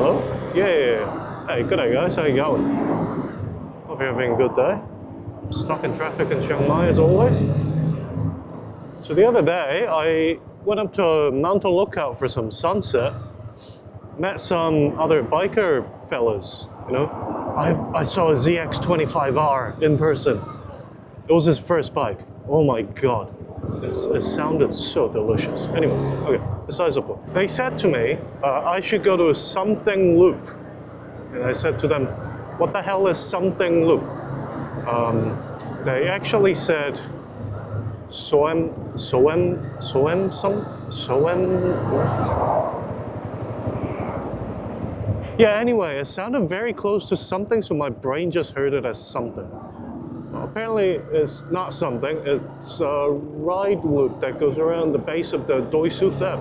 Hello? Yeah. Hey, good day guys, how you going? Hope you're having a good day. Stuck in traffic in Chiang Mai as always. So the other day, I went up to a mountain lookout for some sunset. Met some other biker fellas, you know. I saw a ZX25R in person. It was his first bike. Oh my god. It sounded so delicious. Anyway, okay, besides the point. They said to me, I should go to something loop. And I said to them, what the hell is something loop? They actually said, Soem. Yeah, anyway, it sounded very close to something, so my brain just heard it as something. Well, apparently, it's not something. It's a ride loop that goes around the base of the Doi Su Thep,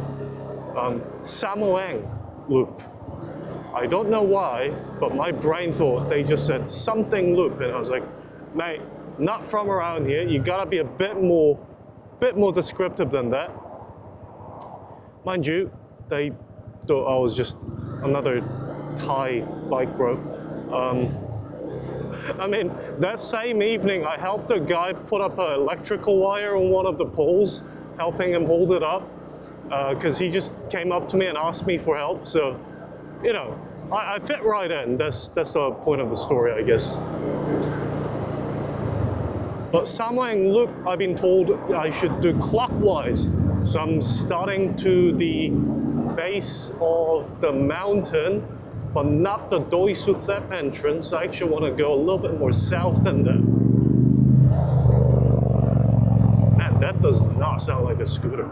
Samoeng loop. I don't know why, but my brain thought they just said something loop, and I was like, mate, not from around here. You gotta be a bit more descriptive than that. Mind you, they thought I was just another Thai bike bro. I mean, that same evening, I helped a guy put up an electrical wire on one of the poles, helping him hold it up, because he just came up to me and asked me for help. So, you know, I fit right in. That's the point of the story, I guess. But Samoeng Loop, I've been told I should do clockwise. So I'm starting to the base of the mountain, but not the Doi Su Thep entrance. I actually want to go a little bit more south than that. Man, that does not sound like a scooter.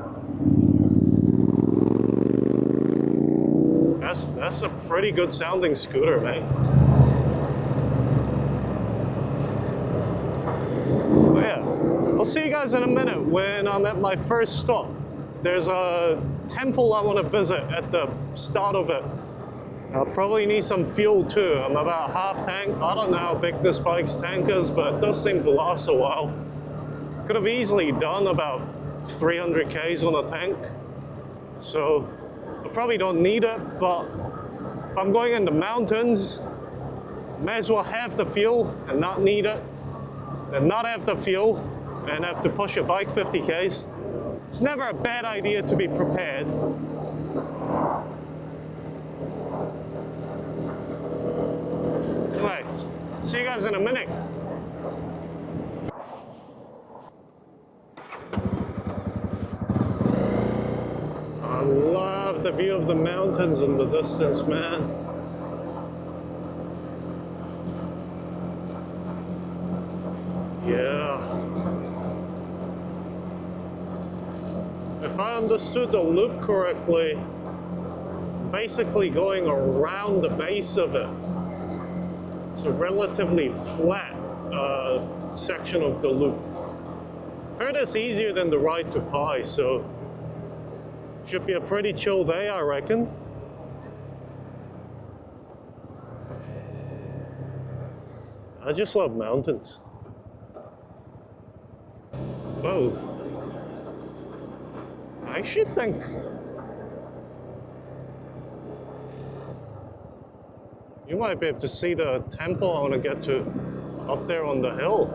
That's a pretty good sounding scooter, man. Oh yeah, I'll see you guys in a minute when I'm at my first stop. There's a temple I want to visit at the start of it. I'll probably need some fuel too. I'm about half tank. I don't know how big this bike's tank is, but it does seem to last a while. Could have easily done about 300 Ks on a tank. So I probably don't need it, but if I'm going in the mountains, may as well have the fuel and not need it, and not have the fuel and have to push a bike 50 Ks. It's never a bad idea to be prepared. Anyway, see you guys in a minute. I love the view of the mountains in the distance, man. Yeah. If I understood the loop correctly, basically going around the base of it. It's a relatively flat section of the loop. I've heard it's easier than the ride to Pai, so should be a pretty chill day, I reckon. I just love mountains. Whoa. I actually think you might be able to see the temple I want to get to up there on the hill.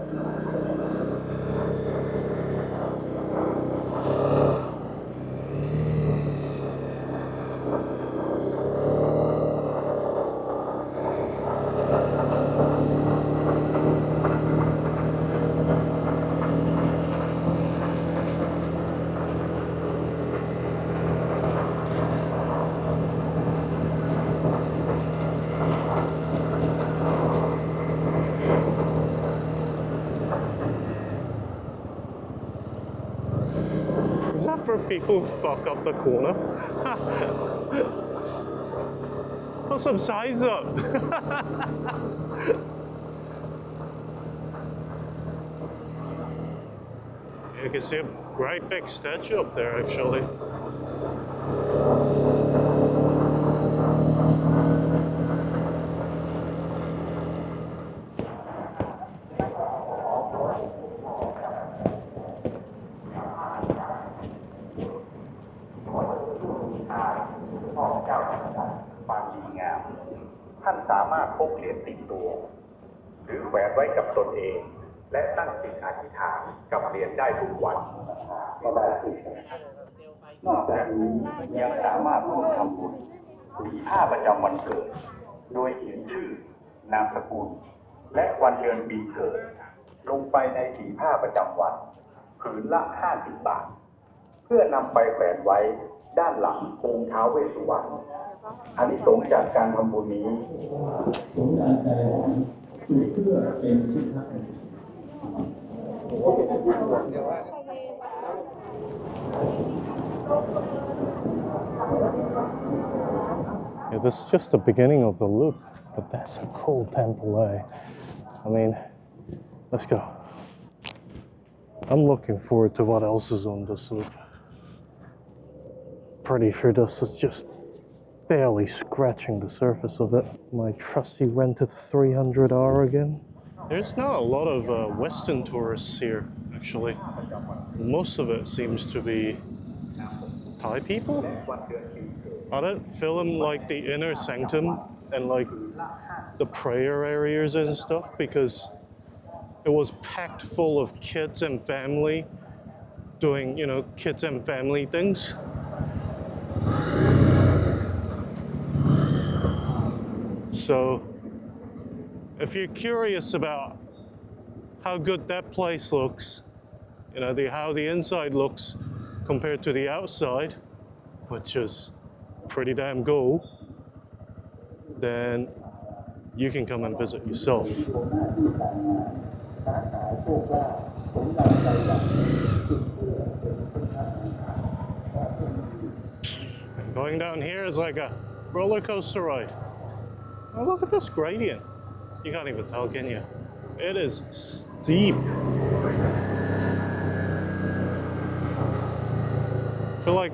Is that for people who fuck up the corner? Put some signs up. You can see a great big statue up there, actually. สามารถพกเหรียญติดตัวหรือแขวนไว้กับตนเองและตั้งจิตอธิษฐานกับเหรียญได้ทุกวันก็ได้สินอกจากนี้ยังสามารถร่วมทำบุญสีผ้าประจำวันเกิดโดยเขียนชื่อนามสกุลและวันเดือนปีเกิดลงไปในสีผ้าประจำวันผืนละ50 บาทเพื่อนำไปแขวนไว้ด้านหลังองค์ท้าวเวสสุวรรณอานิสงส์จากการทำบุญนี้สงสารใจเพื่อเป็นที่พักYeah, this is just the beginning of the loop, but that's a cool temple, eh? I mean, let's go. I'm looking forward to what else is on this loop. Pretty sure this is just barely scratching the surface of it. My trusty rented 300R again. There's not a lot of Western tourists here, actually. Most of it seems to be Thai people. I didn't film like the inner sanctum and like the prayer areas and stuff because it was packed full of kids and family doing, you know, kids and family things. So if you're curious about how good that place looks, you know, how the inside looks compared to the outside, which is pretty damn cool, then you can come and visit yourself. And going down here is like a roller coaster ride. Oh, look at this gradient. You can't even tell, can you? It is steep. I feel like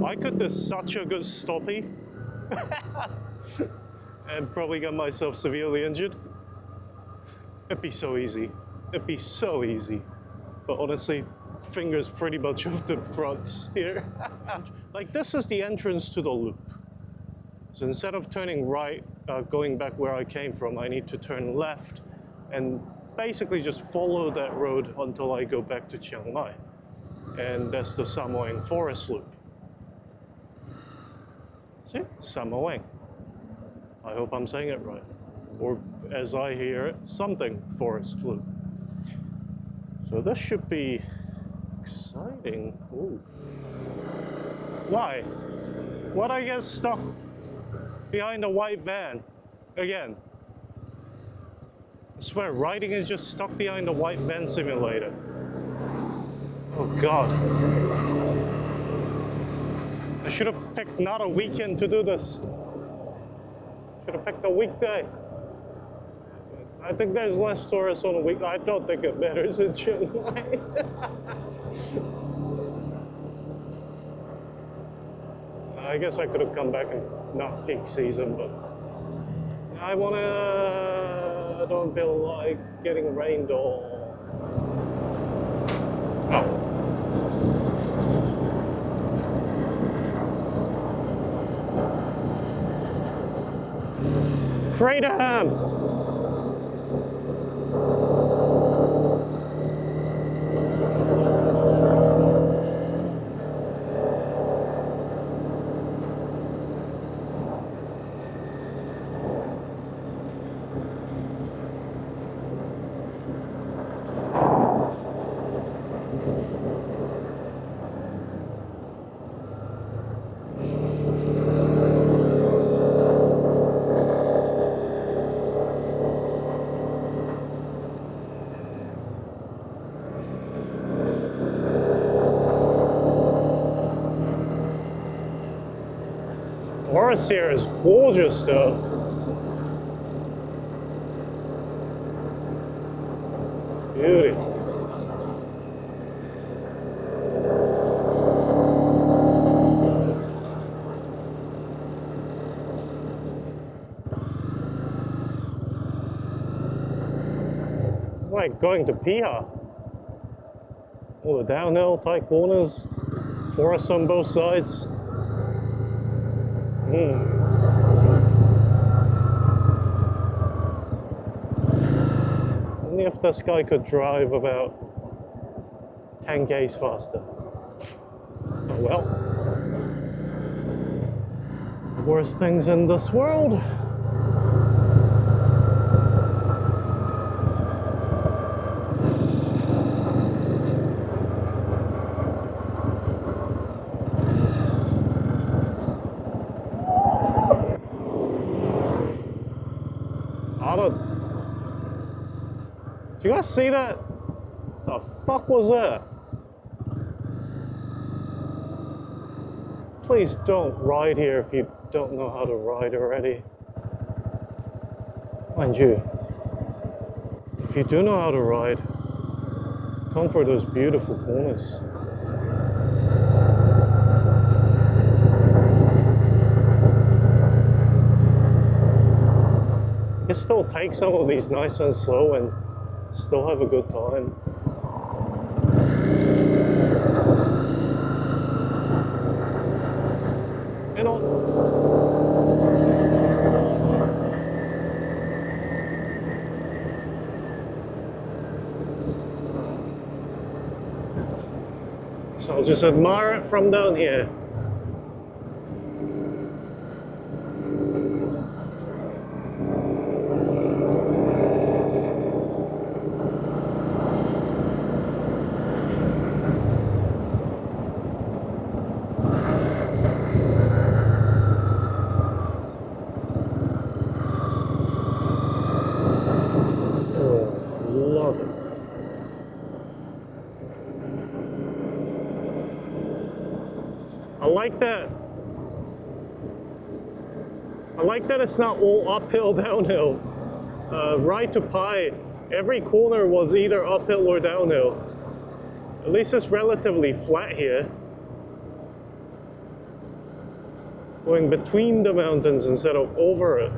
I could do such a good stoppie and probably get myself severely injured. It'd be so easy. It'd be so easy. But honestly, fingers pretty much off the fronts here. Like this is the entrance to the loop. So instead of turning right, going back where I came from, I need to turn left and basically just follow that road until I go back to Chiang Mai. And that's the Samoeng forest loop. See, Samoeng. I hope I'm saying it right. Or as I hear it, something forest loop. So this should be exciting. Ooh. Why? Why'd I get stuck behind a white van again? I swear, riding is just stuck behind a white van simulator. Oh God. I should have picked not a weekend to do this. Should have picked a weekday. I think there's less tourists on a week. I don't think it matters in Chiang Mai. I guess I could have come back and not peak season, but I don't feel like getting rained on. Oh. Freedom! Forest here is gorgeous though. Beauty. Like going to Piha. All the downhill, tight corners, forest on both sides. if this guy could drive about 10 k's faster. Oh well. Worst things in this world. Did you guys see that? The fuck was that? Please don't ride here if you don't know how to ride already. Mind you, if you do know how to ride, come for those beautiful corners. You still take some of these nice and slow and still have a good time. And so I'll just admire it from down here. I like that it's not all uphill, downhill. Ride to Pi, every corner was either uphill or downhill. At least it's relatively flat here. Going between the mountains instead of over it.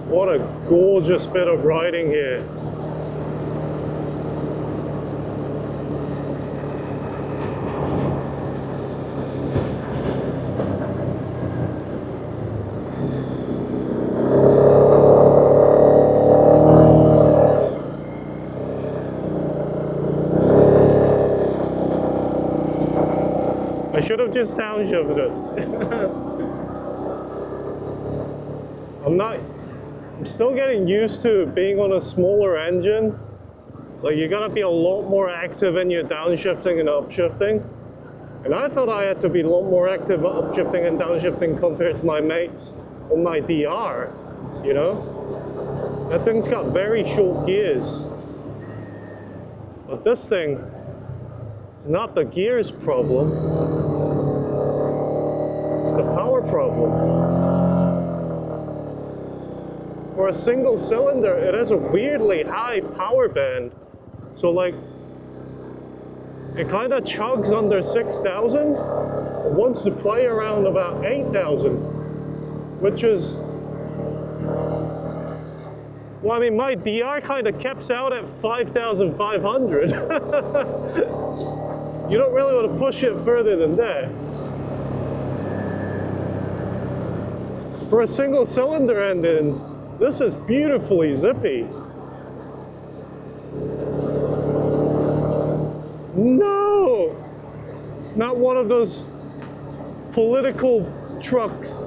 What a gorgeous bit of riding here. I should have just downshifted it. I'm still getting used to being on a smaller engine. Like, you gotta be a lot more active in your downshifting and upshifting. And I thought I had to be a lot more active upshifting and downshifting compared to my mates on my DR, you know? That thing's got very short gears. But this thing is not the gears problem. It's the power problem. For a single cylinder, it has a weirdly high power band. So like, it kind of chugs under 6,000, wants to play around about 8,000, which is, well, I mean, my DR kind of caps out at 5,500. You don't really want to push it further than that. For a single cylinder engine, this is beautifully zippy. No! Not one of those political trucks.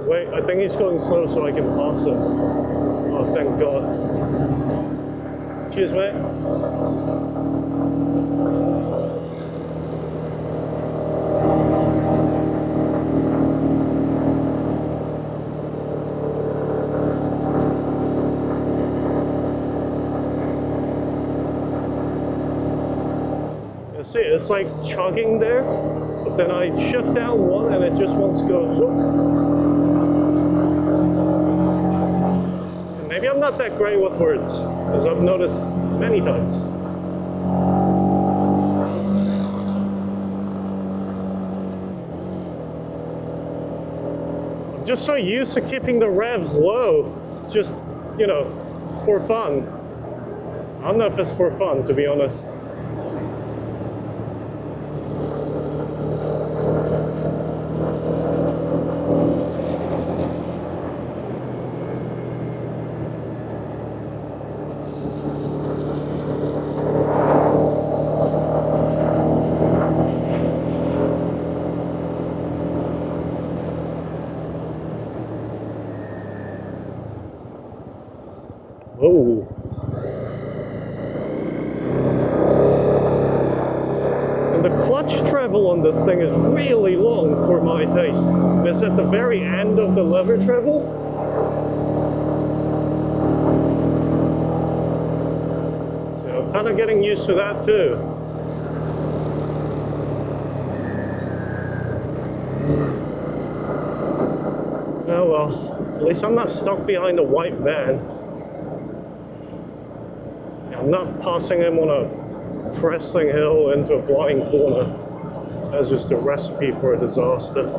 Wait, I think he's going slow so I can pass him. Oh, thank God. Cheers, mate. See, it's like chugging there, but then I shift down one and it just wants to go. Maybe I'm not that great with words, as I've noticed many times. I'm just so used to keeping the revs low, just, you know, for fun. I don't know if it's for fun, to be honest. Oh. And the clutch travel on this thing is really long for my taste. It's at the very end of the lever travel. So I'm kind of getting used to that too. Oh well, at least I'm not stuck behind a white van. I'm not passing him on a pressing hill into a blind corner. That's just a recipe for a disaster.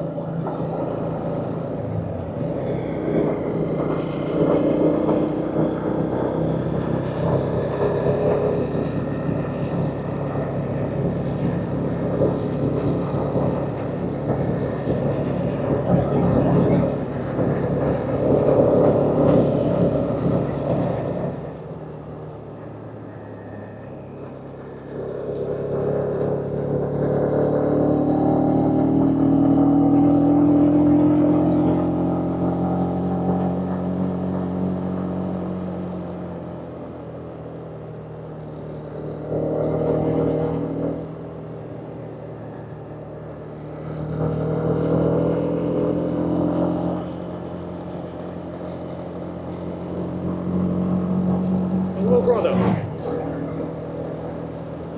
Hello, brother.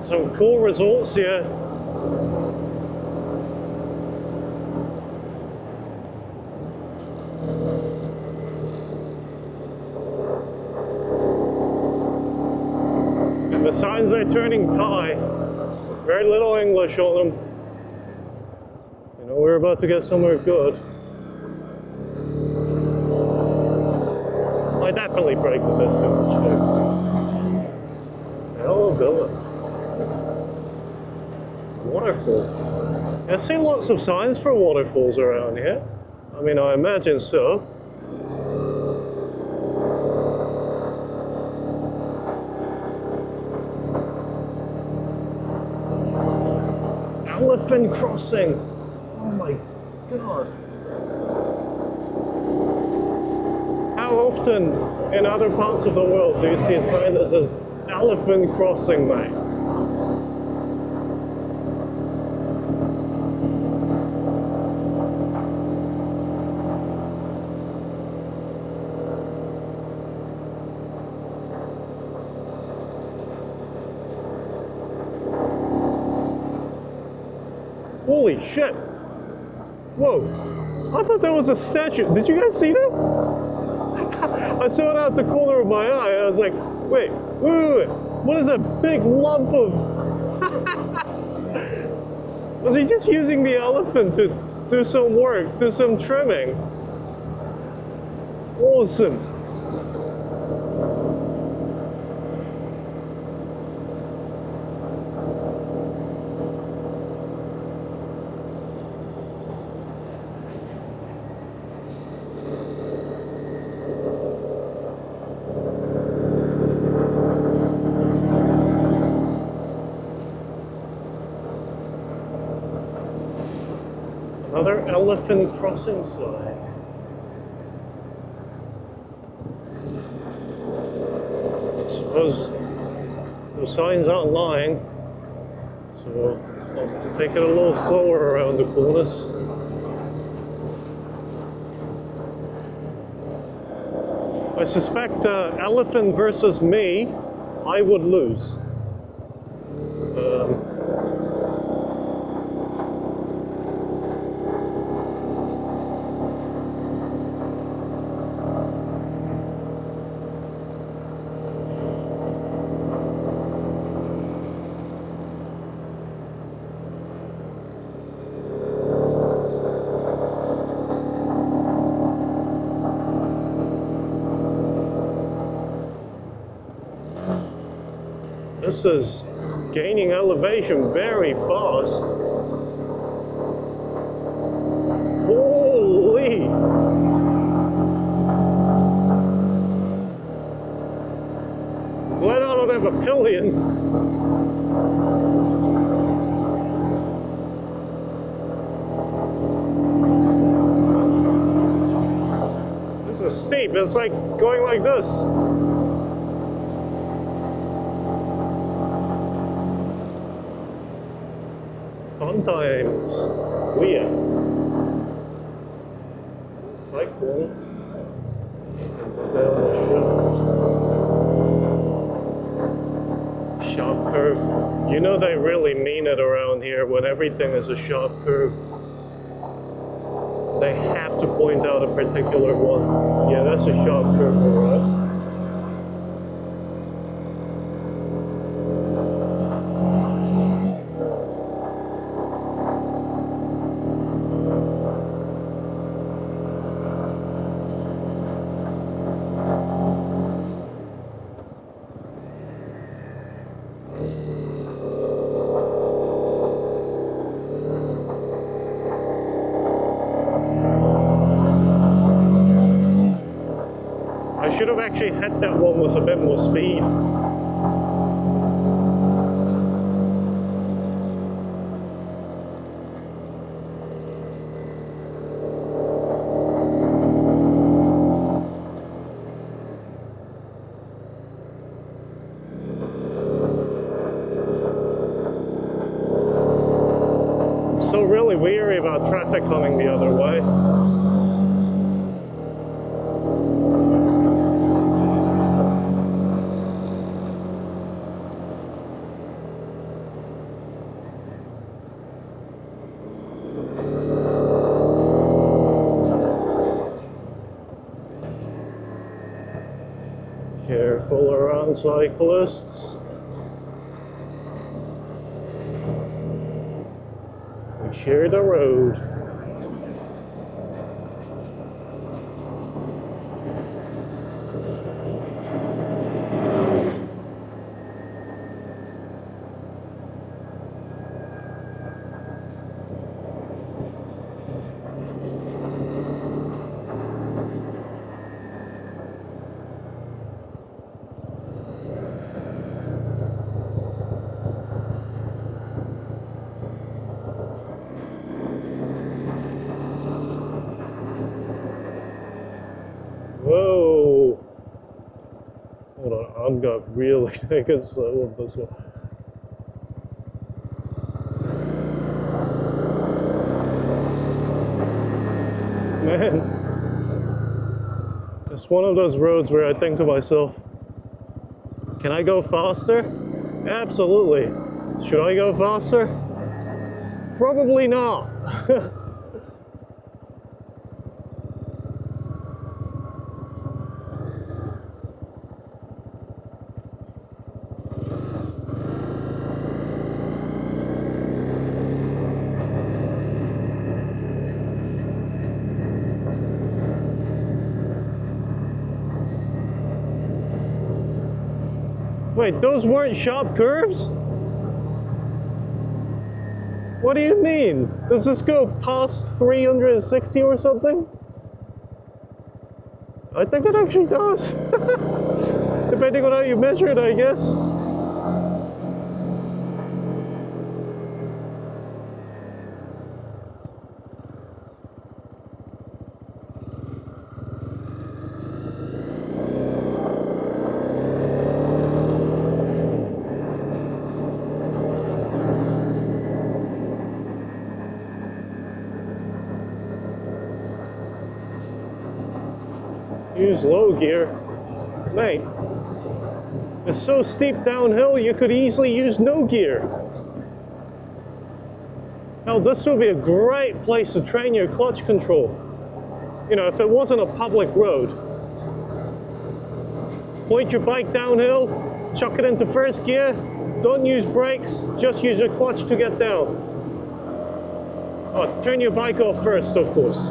Some cool resorts here. And the signs are turning Thai. Very little English on them. You know, we're about to get somewhere good. I definitely braked a bit too much though. Hello, building. Waterfall. I've seen lots of signs for waterfalls around here. I mean, I imagine so. Elephant crossing. Oh my god. How often in other parts of the world do you see a sign that says elephant crossing, mate? Holy shit! Whoa! I thought that was a statue. Did you guys see that? I saw it out the corner of my eye. I was like, wait. What is that big lump of... Was he just using the elephant to do some work, do some trimming? Awesome. Another elephant crossing sign. I suppose those signs aren't lying, so I'll take it a little slower around the corners. I suspect elephant versus me, I would lose. This is gaining elevation very fast. Holy! Glad I don't have a pillion. This is steep. It's like going like this. Fun times. Weird. Like that. Sharp curve. You know they really mean it around here when everything is a sharp curve. They have to point out a particular one. Yeah, that's a sharp curve, alright. I should have actually hit that one with a bit more speed. I'm so really weary about traffic coming the other way. Careful around cyclists. We share the road. Whoa! Hold on, I'm got really taking slow on this one. Man, it's one of those roads where I think to myself, can I go faster? Absolutely. Should I go faster? Probably not. Wait, those weren't sharp curves? What do you mean? Does this go past 360 or something? I think it actually does. Depending on how you measure it, I guess. Use low gear. Mate, it's so steep downhill you could easily use no gear. Now this would be a great place to train your clutch control. You know, if it wasn't a public road. Point your bike downhill, chuck it into first gear, don't use brakes, just use your clutch to get down. Oh, turn your bike off first, of course.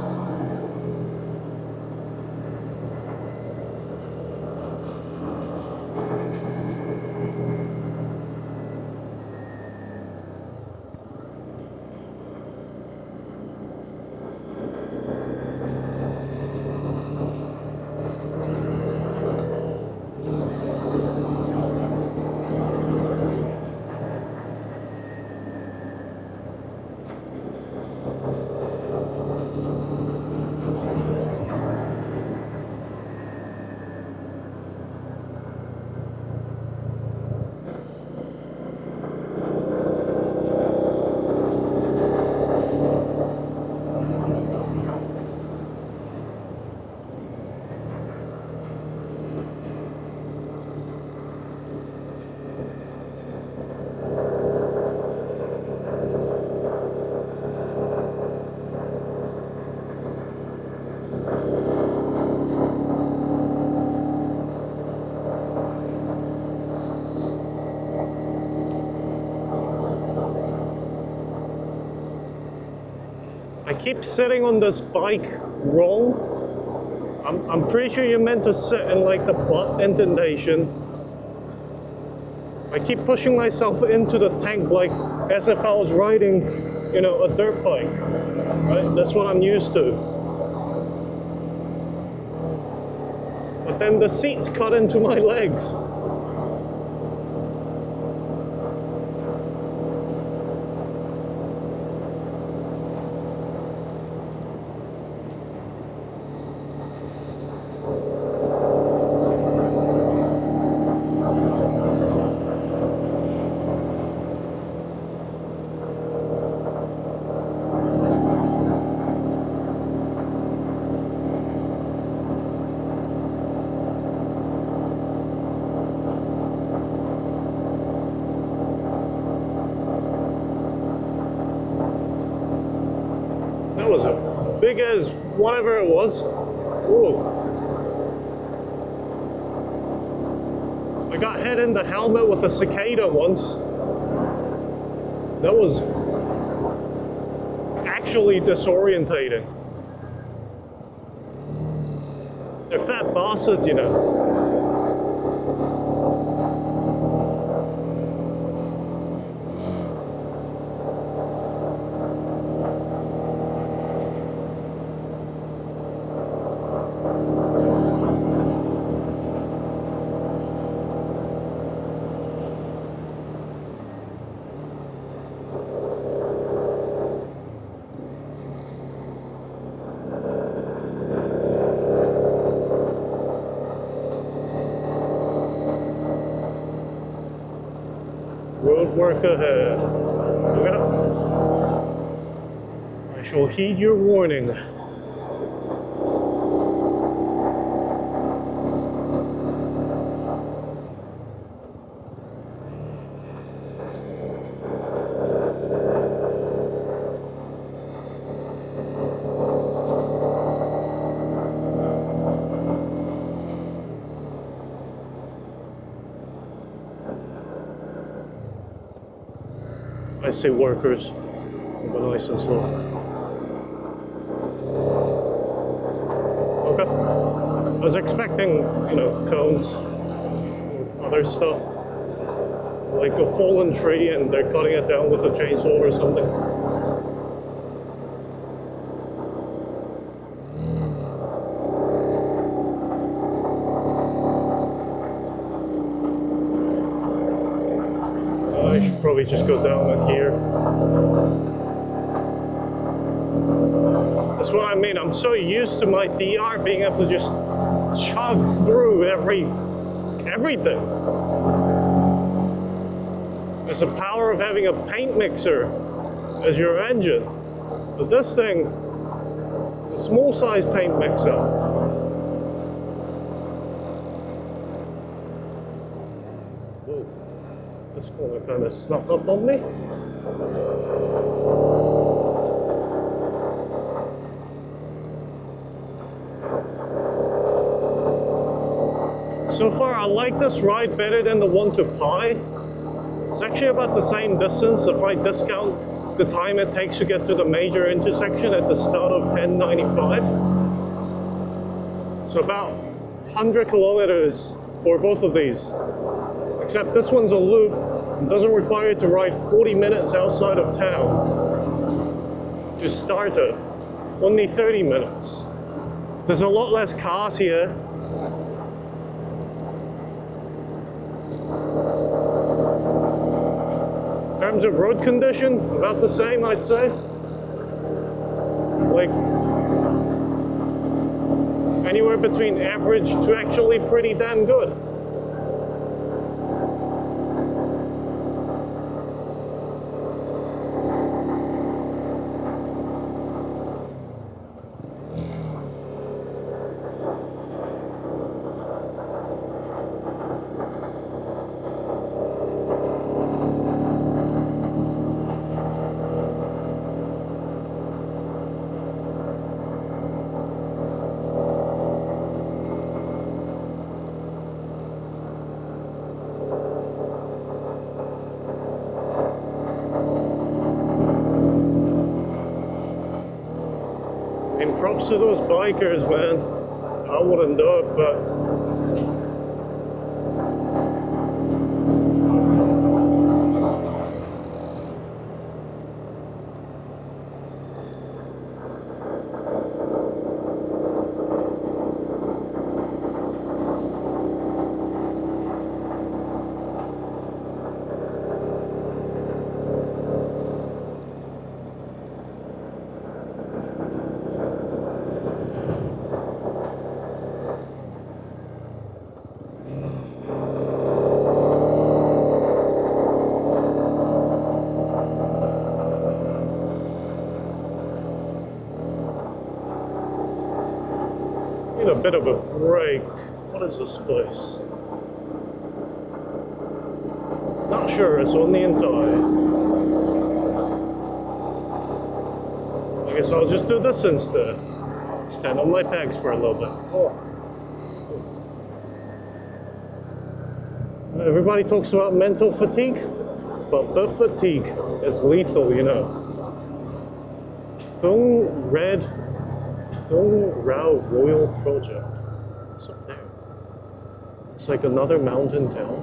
I keep sitting on this bike wrong. I'm pretty sure you're meant to sit in like the butt indentation. I keep pushing myself into the tank like as if I was riding, you know, a dirt bike. Right? That's what I'm used to. But then the seats cut into my legs. That was a big as whatever it was. Ooh. I got hit in the helmet with a cicada once. That was actually disorientating. They're fat bastards, you know. Road work ahead. Look out. I shall heed your warning. I see workers. Go nice and slow. Okay. I was expecting, you know, cones or other stuff. Like a fallen tree and they're cutting it down with a chainsaw or something. I should probably just go down here. That's what I mean. I'm so used to my DR being able to just chug through everything. It's the power of having a paint mixer as your engine. But this thing is a small size paint mixer. This corner kind of snuck up on me. So far, I like this ride better than the one to Pi. It's actually about the same distance if I discount the time it takes to get to the major intersection at the start of 1095. So about 100 kilometers for both of these. Except this one's a loop. It doesn't require you to ride 40 minutes outside of town to start it. Only 30 minutes. There's a lot less cars here. In terms of road condition, about the same, I'd say. Like, anywhere between average to actually pretty damn good. props to those bikers, man. I wouldn't do it, but need a bit of a break. What is this place? Not sure, it's on the entire. I guess I'll just do this instead. Stand on my pegs for a little bit. Oh. Everybody talks about mental fatigue, but the fatigue is lethal, you know. Thung Rao Royal Project. What's up there? It's like another mountain town.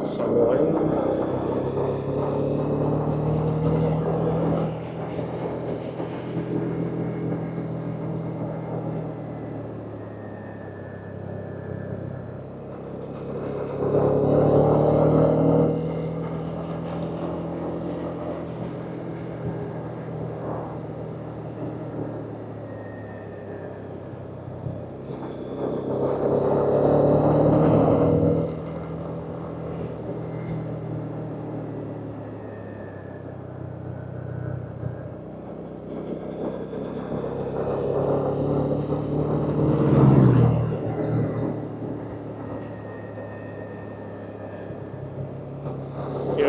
Samoeng.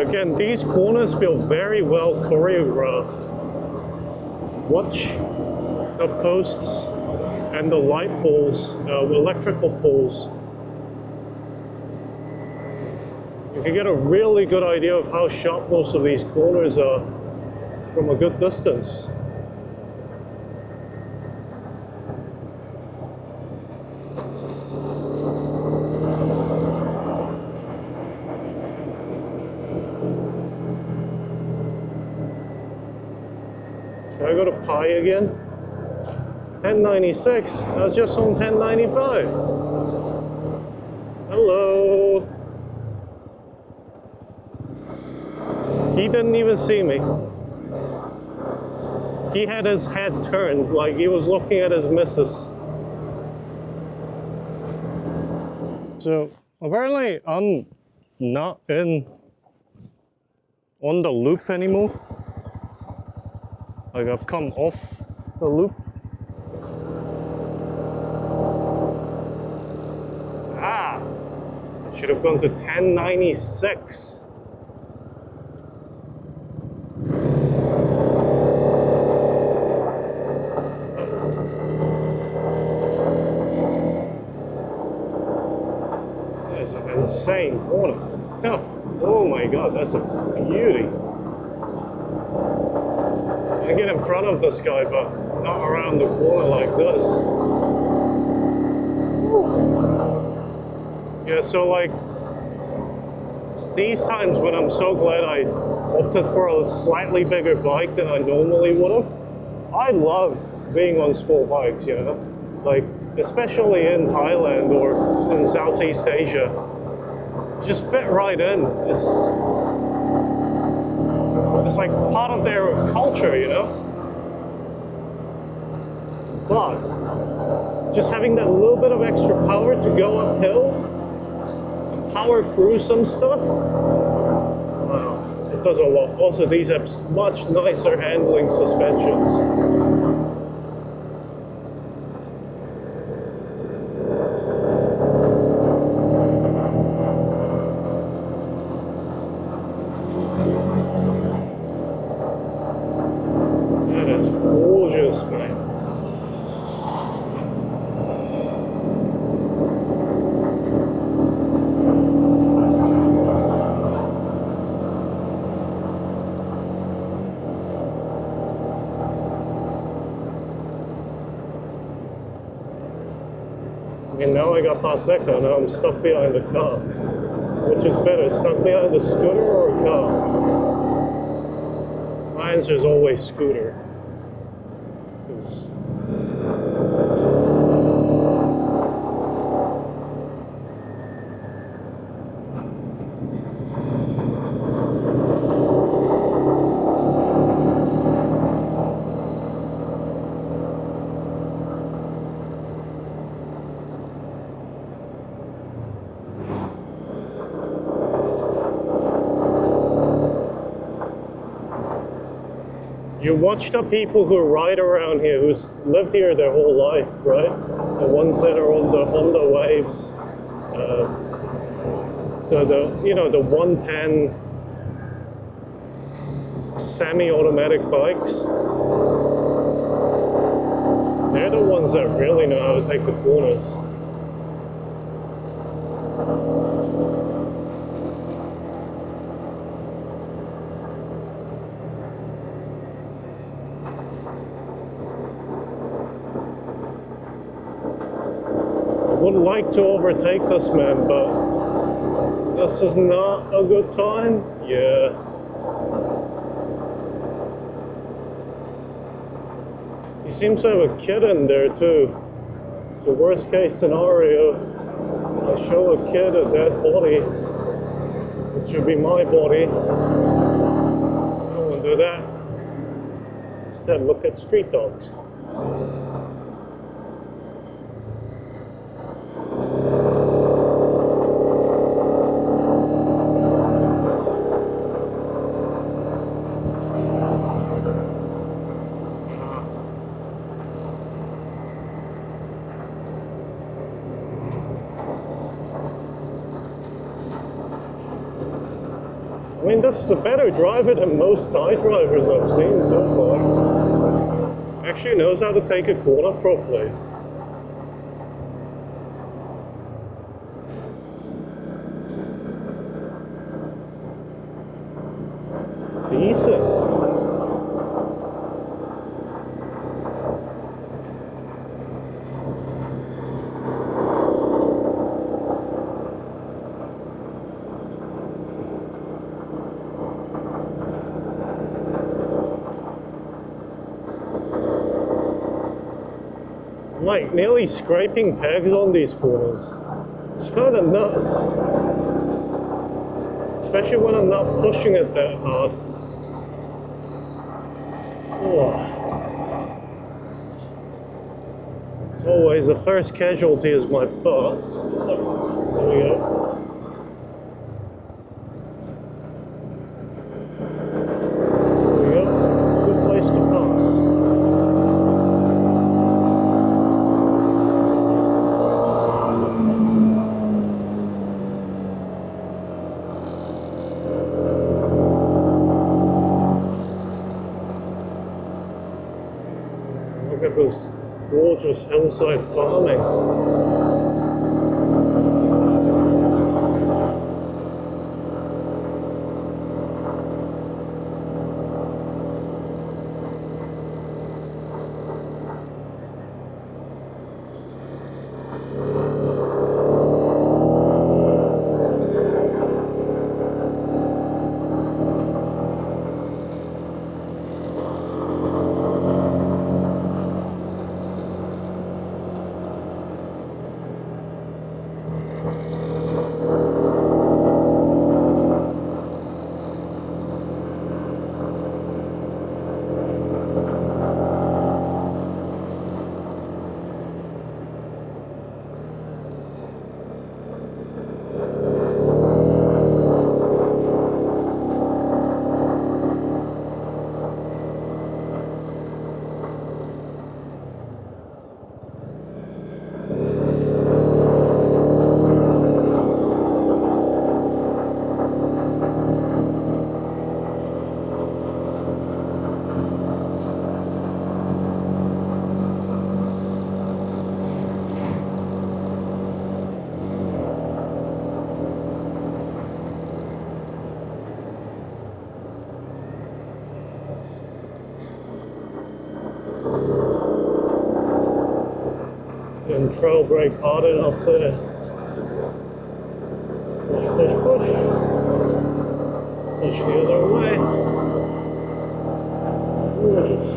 Again, these corners feel very well choreographed. Watch the posts and the light poles, electrical poles. You can get a really good idea of how sharp most of these corners are from a good distance. Should I go to Pi again? 1096. I was just on 1095. Hello. He didn't even see me. He had his head turned like he was looking at his missus. So apparently I'm not on the loop anymore. Like I've come off the loop. Ah, I should have gone to 1096. That is an insane corner. Oh my God, that's a beauty. I get in front of this guy, but not around the corner like this. Yeah, so like, it's these times when I'm so glad I opted for a slightly bigger bike than I normally would have. I love being on small bikes, you know? Like, especially in Thailand or in Southeast Asia. Just fit right in. It's like part of their culture, you know? But just having that little bit of extra power to go uphill and power through some stuff, wow, it does a lot. Also, these have much nicer handling suspensions. Gorgeous, man. And now I got past that car, now I'm stuck behind the car. Which is better, stuck behind the scooter or a car? My answer is always scooter. 'Cause you watch the people who ride around here, who's lived here their whole life, right? The ones that are on the Honda Waves, the 110 semi-automatic bikes. They're the ones that really know how to take the corners. I would like to overtake this man, but this is not a good time. Yeah. He seems to have a kid in there too. So worst case scenario, I show a kid a dead body, which should be my body. I don't want to do that. Instead, look at street dogs. I mean, this is a better driver than most Thai drivers I've seen so far. Actually knows how to take a corner properly. Decent. Like nearly scraping pegs on these corners. It's kind of nuts. Especially when I'm not pushing it that hard. Oh. As always, the first casualty is my butt. There we go. There we go. Good place to pass. Look at this gorgeous hillside farming. can trail brake hard enough there. Push, push, push. Push the other way. Gorgeous.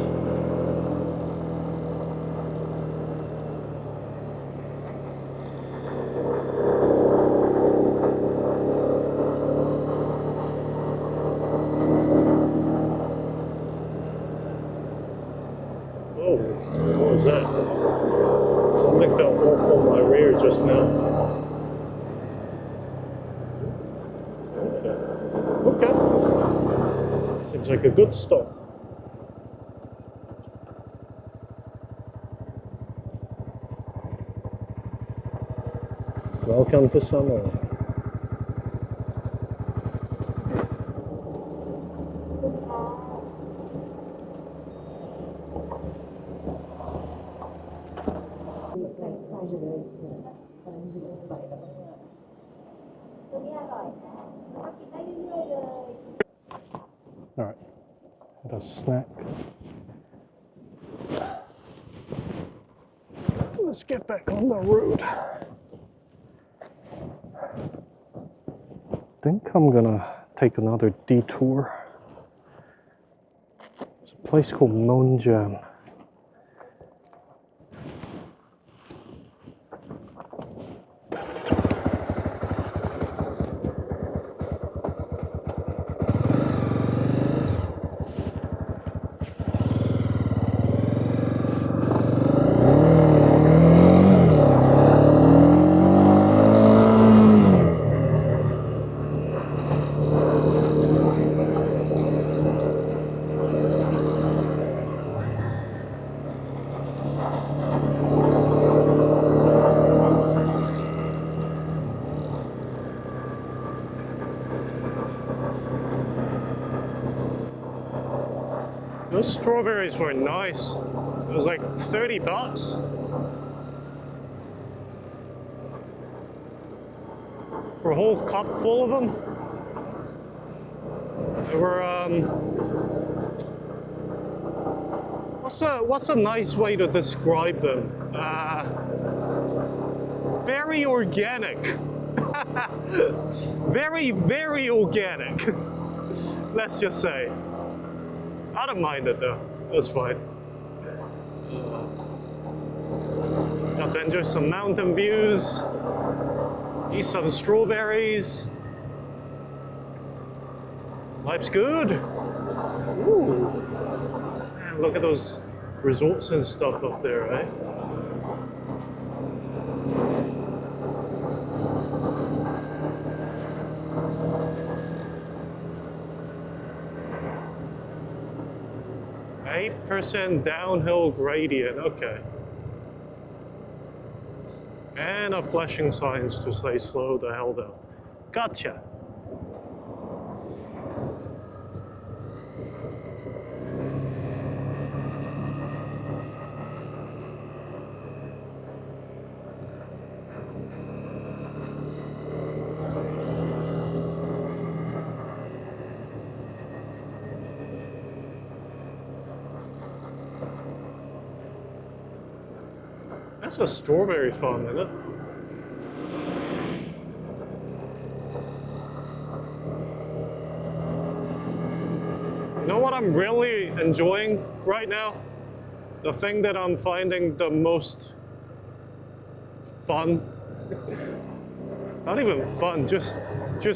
Oh, what was that? Something felt off on my rear just now. Okay. Seems like a good stop. Welcome to Samoeng. Alright, had a snack. Let's get back on the road. I think I'm gonna take another detour. It's a place called Monjam. Those strawberries were nice. It was like 30 bucks. For a whole cup full of them. They were, what's a nice way to describe them? Very organic. Very, very organic. Let's just say. I don't mind it though. That's fine. Got to enjoy some mountain views. Eat some strawberries. Life's good. Ooh. Man, look at those resorts and stuff up there, right? %, downhill gradient, okay. And a flashing signs to say slow the hell down. Gotcha. That's a strawberry farm, isn't it? You know what I'm really enjoying right now? The thing that I'm finding the most fun. Not even fun, just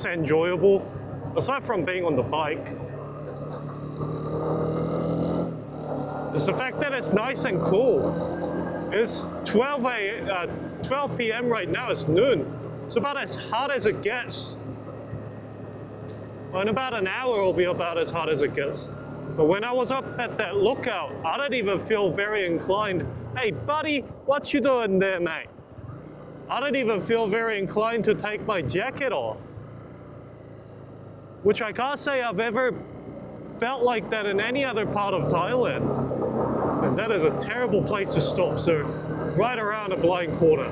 enjoyable. Aside from being on the bike. It's the fact that it's nice and cool. It's 12 p.m. right now, it's noon. It's about as hot as it gets. Well, in about an hour, it'll be about as hot as it gets. But when I was up at that lookout, I didn't even feel very inclined. Hey, buddy, what you doing there, mate? I didn't even feel very inclined to take my jacket off. Which I can't say I've ever felt like that in any other part of Thailand. And that is a terrible place to stop, so right around a blind corner.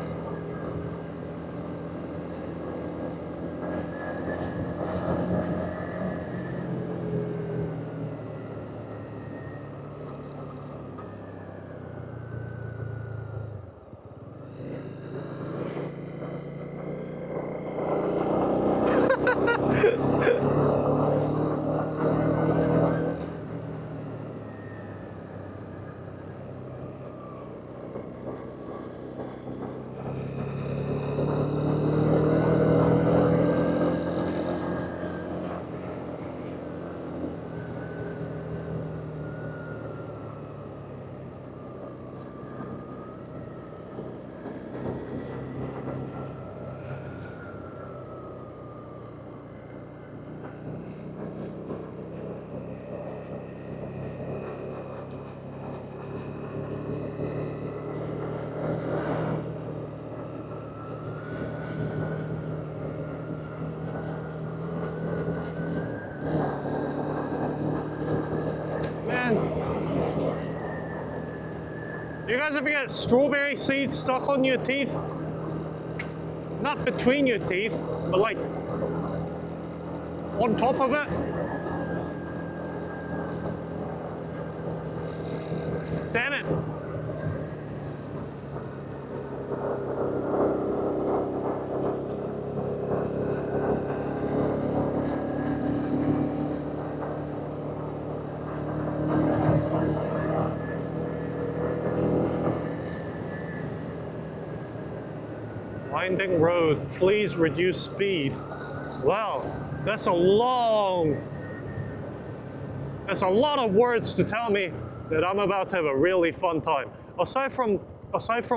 You guys ever get strawberry seeds stuck on your teeth? Not between your teeth, but like on top of it? Damn it. Winding road, please reduce speed. Wow, that's a lot of words to tell me that I'm about to have a really fun time. Aside from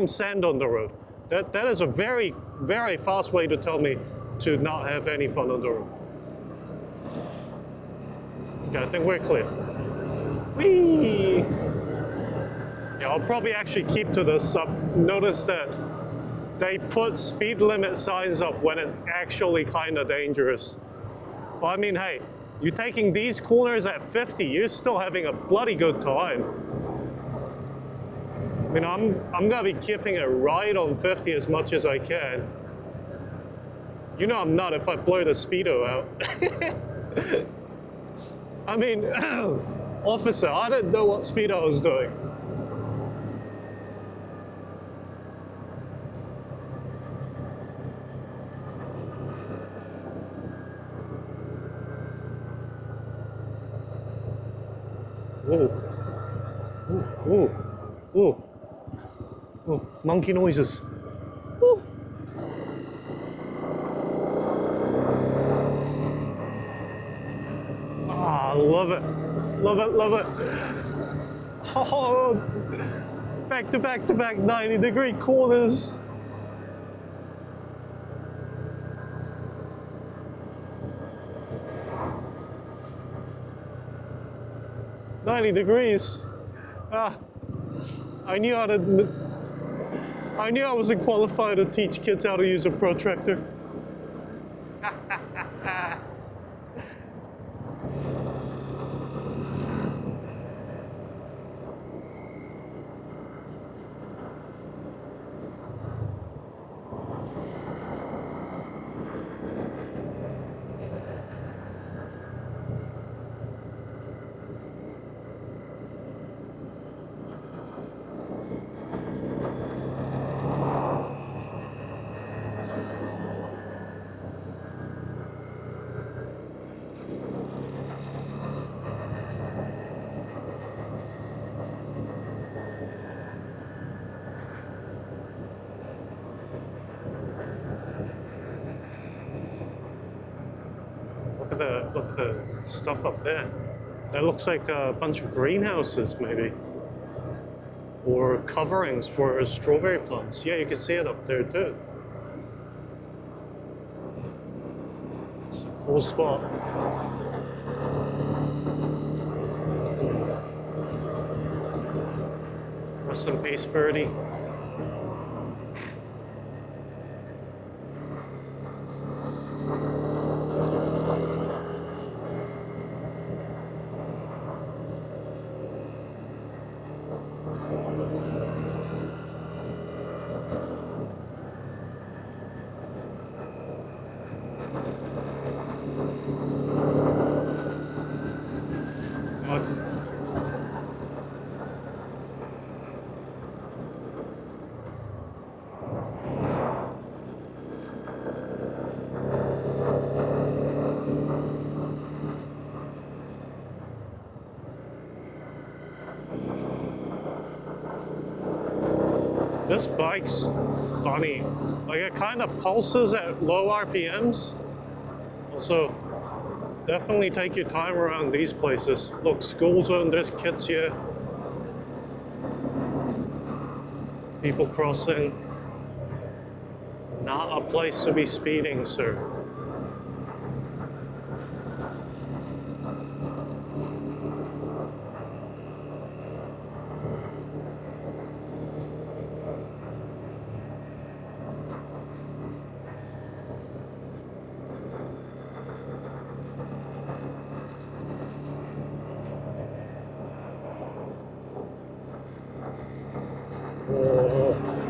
sand on the road, that is a very, very fast way to tell me to not have any fun on the road. Okay, I think we're clear. Whee! Yeah, I'll probably actually keep to this. Notice that they put speed limit signs up when it's actually kind of dangerous. But I mean, hey, you're taking these corners at 50, you're still having a bloody good time. I mean, I'm gonna be keeping it right on 50 as much as I can. You know I'm not if I blow the speedo out. I mean, officer, I didn't know what speed I was doing. Ooh. Ooh. Ooh. Ooh. Ooh. Monkey noises. Ooh. Ah, love it. Love it, love it. Oh, back to back 90-degree corners. $90. Ah, I knew I wasn't qualified to teach kids how to use a protractor. Look at the stuff up there. That looks like a bunch of greenhouses, maybe. Or coverings for strawberry plants. Yeah, you can see it up there too. It's a cool spot. Rest in peace, birdie. This bike's funny. Like, it kind of pulses at low RPMs. Also, definitely take your time around these places. Look, school zone, there's kids here. People crossing. Not a place to be speeding, sir.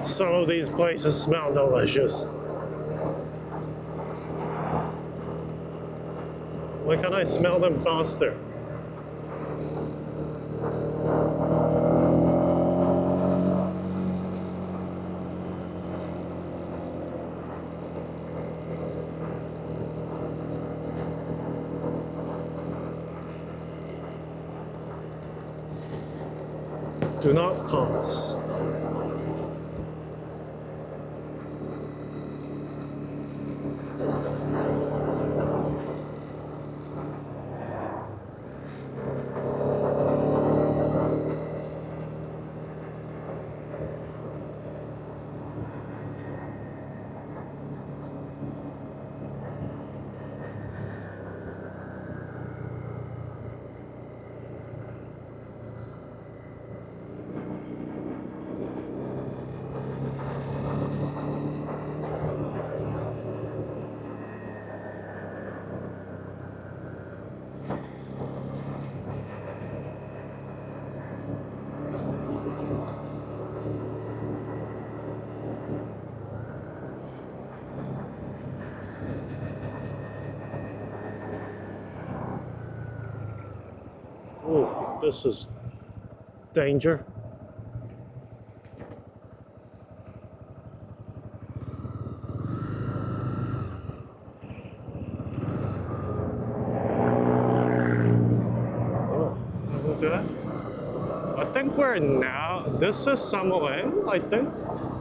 Some of these places smell delicious. Why can't I smell them faster? Do not pass. Oh, this is danger. Oh, okay. I think we're now, this is Samoeng, I think.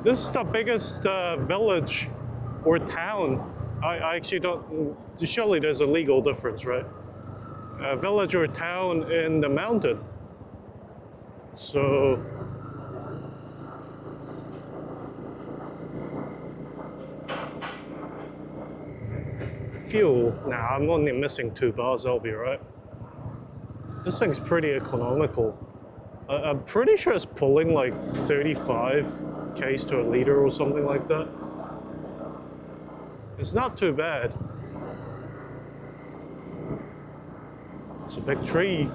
This is the biggest village or town. I actually don't, surely there's a legal difference, right? A village or town in the mountain. So, fuel, now I'm only missing 2 bars, I'll be right. This thing's pretty economical. I'm pretty sure it's pulling like 35 Ks to a liter or something like that. It's not too bad. It's a big tree.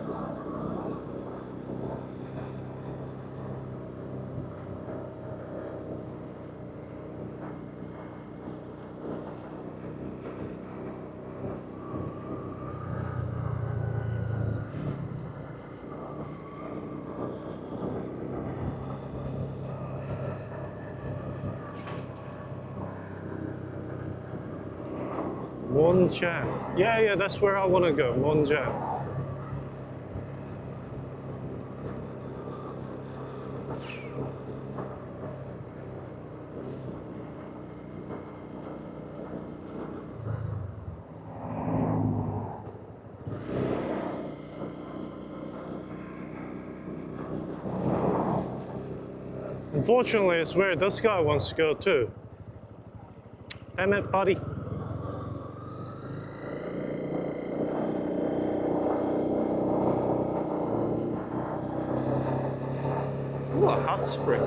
Monjan. Yeah, that's where I want to go, Monjan. Unfortunately, it's where this guy wants to go too. Damn it, buddy. Ooh, a hot spring.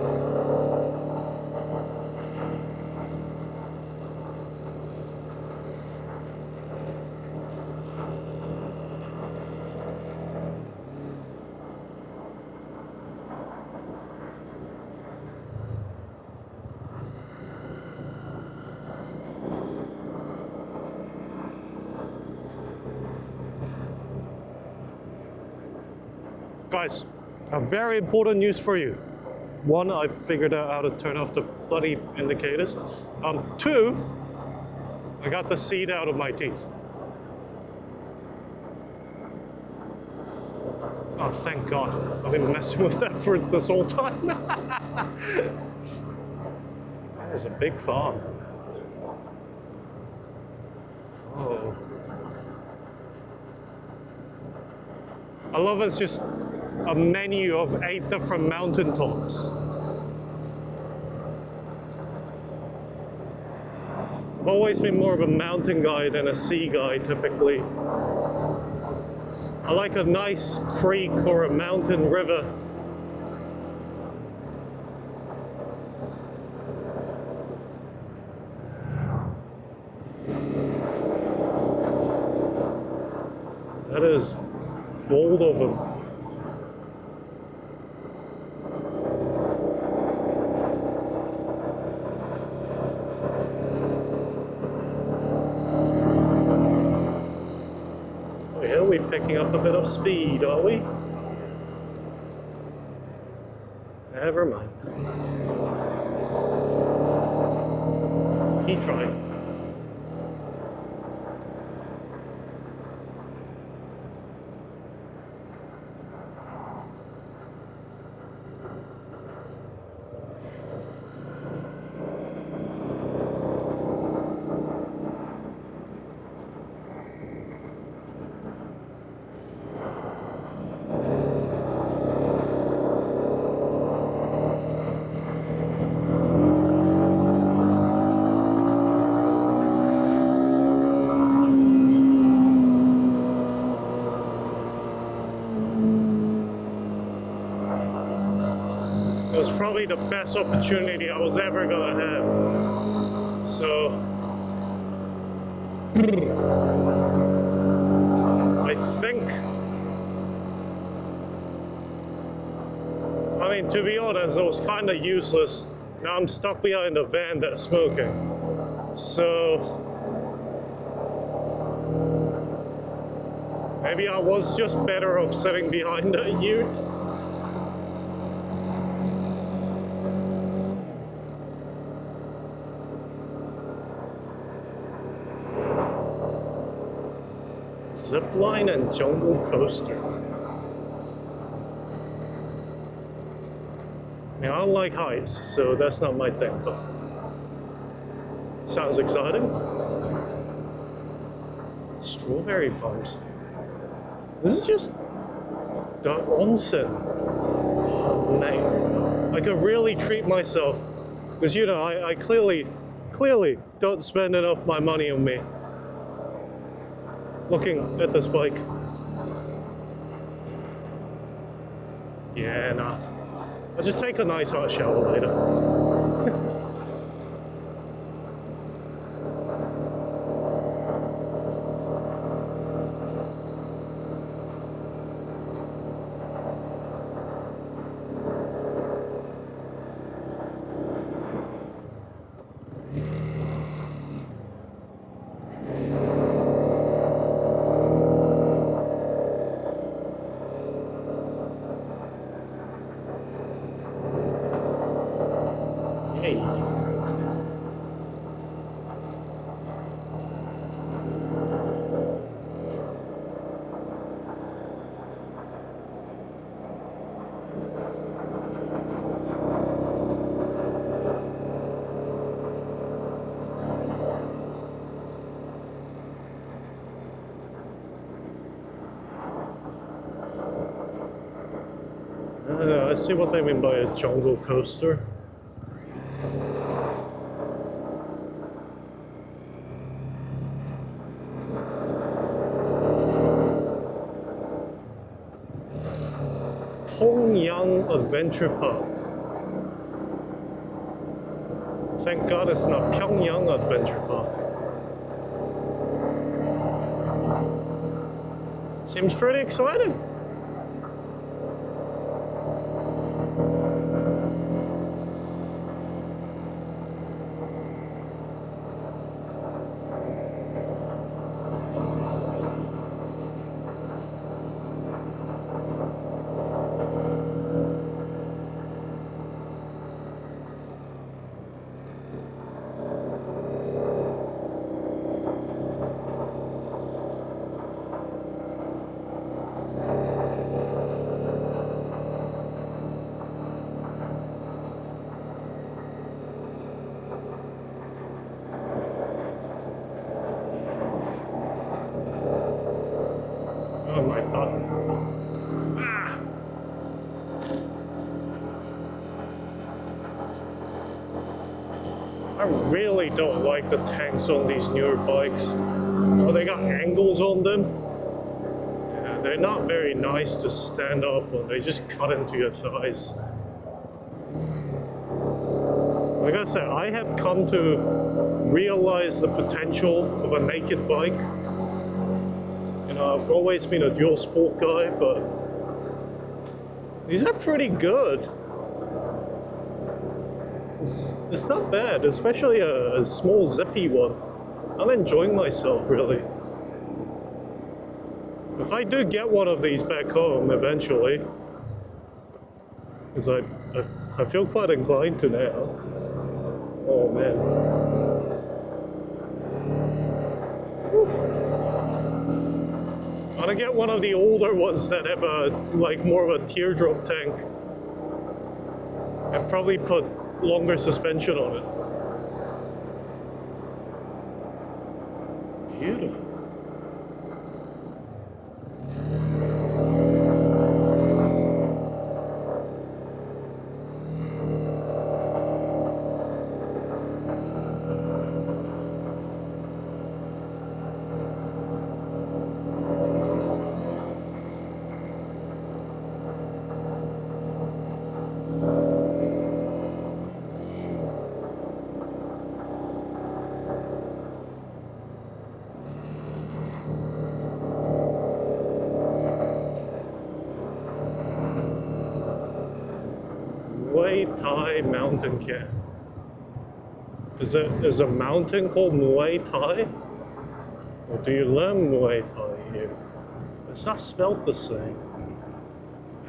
Guys, a very important news for you. One, I figured out how to turn off the bloody indicators. Two, I got the seed out of my teeth. Oh, thank God. I've been messing with that for this whole time. That is a big farm. Oh. I love it's just a menu of 8 different mountaintops. I've always been more of a mountain guy than a sea guy typically. I like a nice creek or a mountain river. That is bold of him. picking up a bit of speed, are we? Never mind. Keep trying. It was probably the best opportunity I was ever gonna have. So I think, I mean, to be honest, it was kind of useless. Now I'm stuck behind a van that's smoking. So maybe I was just better off sitting behind a ute. Zipline and jungle coaster. I mean, I don't like heights, so that's not my thing, but sounds exciting. Strawberry farms. This is just the onsen. Oh, mate. I could really treat myself, because you know, I clearly don't spend enough of my money on me. Looking at this bike. Yeah, nah. I'll just take a nice hot shower later. Let's see what they mean by a jungle coaster. Pyongyang Adventure Park. Thank God it's not Pyongyang Adventure Park. Seems pretty exciting. Oh my God. Ah. I really don't like the tanks on these newer bikes. Oh, they got angles on them. Yeah, they're not very nice to stand up on. They just cut into your thighs. Like I said, I have come to realize the potential of a naked bike. You know, I've always been a dual sport guy, but these are pretty good. It's not bad, especially a small zippy one. I'm enjoying myself, really. If I do get one of these back home eventually, because I feel quite inclined to now. Oh man. I'm gonna get one of the older ones that have a like more of a teardrop tank, and probably put longer suspension on it. Beautiful. Muay Thai mountain camp. Is a mountain called Muay Thai? Or do you learn Muay Thai here? It's not spelled the same.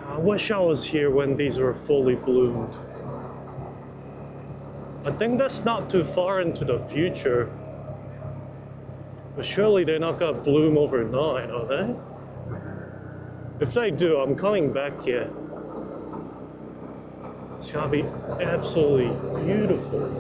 I wish I was here when these were fully bloomed. I think that's not too far into the future. But surely they're not gonna bloom overnight, are they? If they do, I'm coming back here. It's gonna be absolutely beautiful.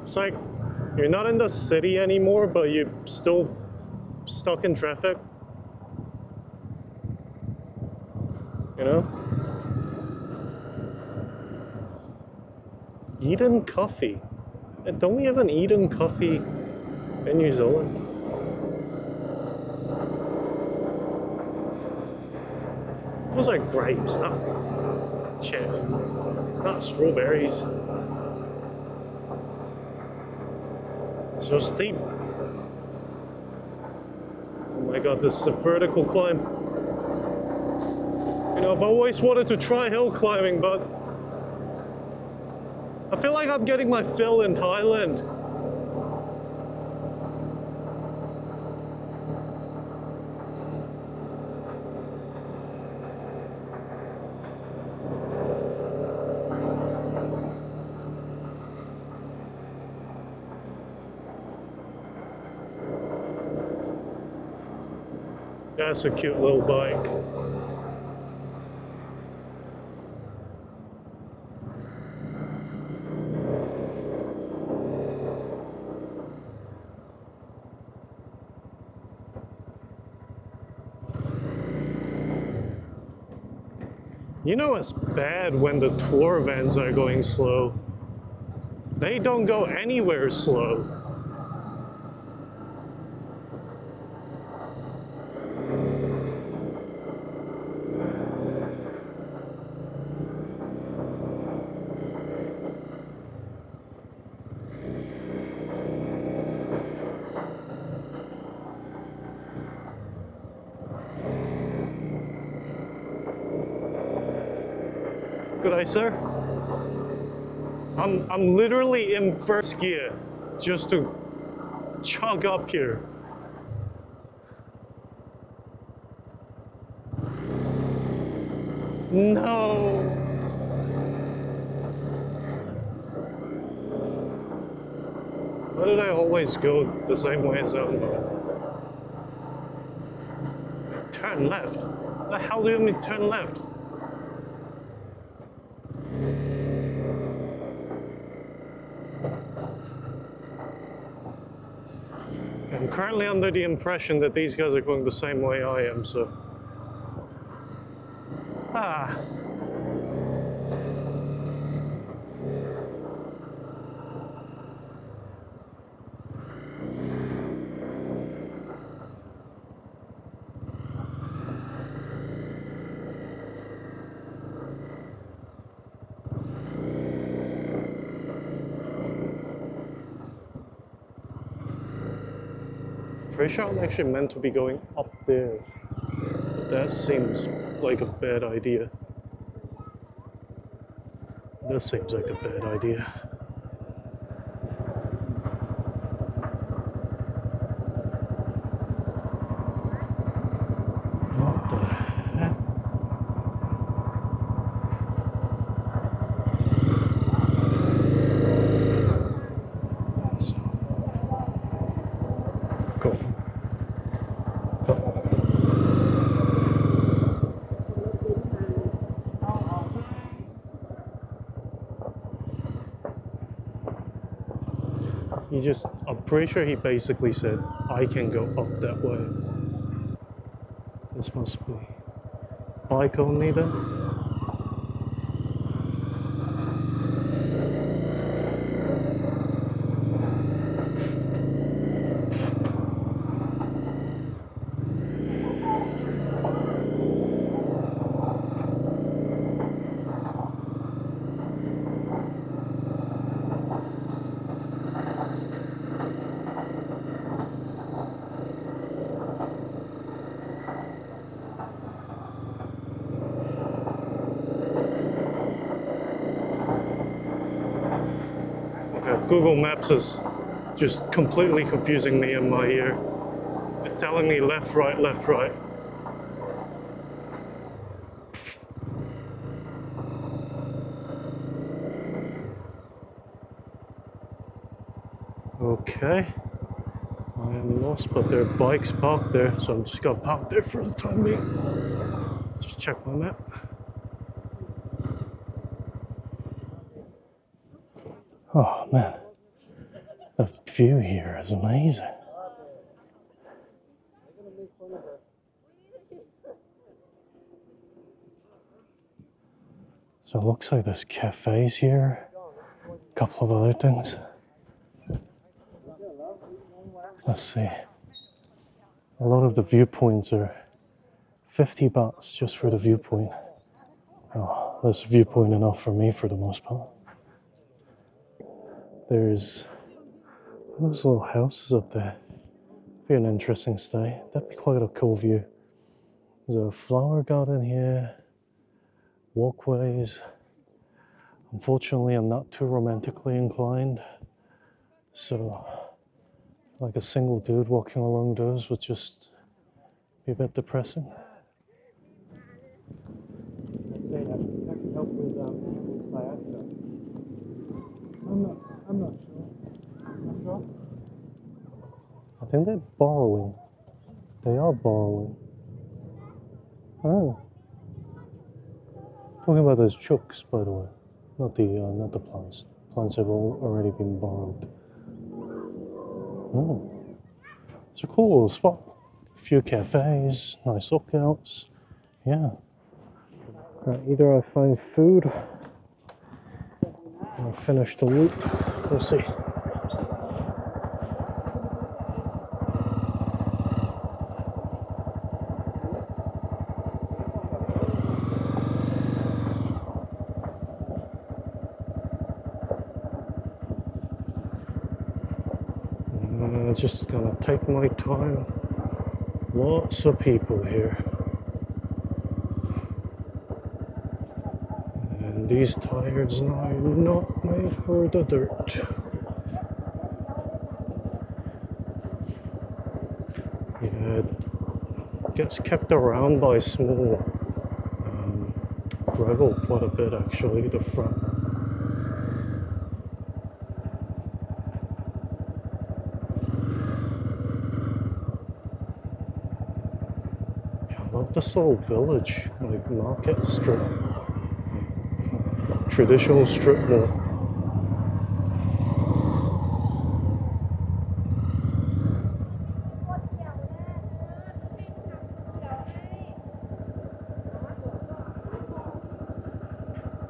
It's like you're not in the city anymore, but you're still stuck in traffic. You know? Eden coffee. Don't we have an Eden coffee in New Zealand? Those are grapes, not cherry, not strawberries. So steep. Oh my god, this is a vertical climb. You know, I've always wanted to try hill climbing, but I feel like I'm getting my fill in Thailand. That's a cute little bike. You know it's bad when the tour vans are going slow. They don't go anywhere slow. Good day, sir. I'm literally in first gear just to chug up here. No. Why did I always go the same way as I'm going? Turn left. The hell do you mean turn left? I'm currently under the impression that these guys are going the same way I am, so. Ah. Pretty sure I'm actually meant to be going up there. But that seems like a bad idea. That seems like a bad idea. What the heck? So, go. I'm pretty sure he basically said, I can go up that way. This must be bike only then? Google Maps is just completely confusing me in my ear. It's telling me left, right, left, right. Okay. I am lost, but there are bikes parked there, so I'm just gonna park there for the time being. Just check my map. Oh man, the view here is amazing. So it looks like there's cafes here, a couple of other things. Let's see. A lot of the viewpoints are 50 bahts just for the viewpoint. Oh, that's viewpoint enough for me for the most part. There's those little houses up there. Be an interesting stay. That'd be quite a cool view. There's a flower garden here, walkways. Unfortunately, I'm not too romantically inclined, so like a single dude walking along those would just be a bit depressing. Let's say that can help with sciatica. I'm not sure. Not sure? I think they're borrowing. They are borrowing. Oh. Talking about those chooks, by the way. Not the plants. Plants have already been borrowed. Oh. It's a cool little spot. A few cafes, nice lookouts. Yeah. Right, either I find food or finish the loop. We'll see. Just gonna take my time. Lots of people here. And these tires are not made for the dirt. Yeah, it gets kept around by small gravel quite a bit actually, the front. I love this little village, like market strip. Traditional strip mall.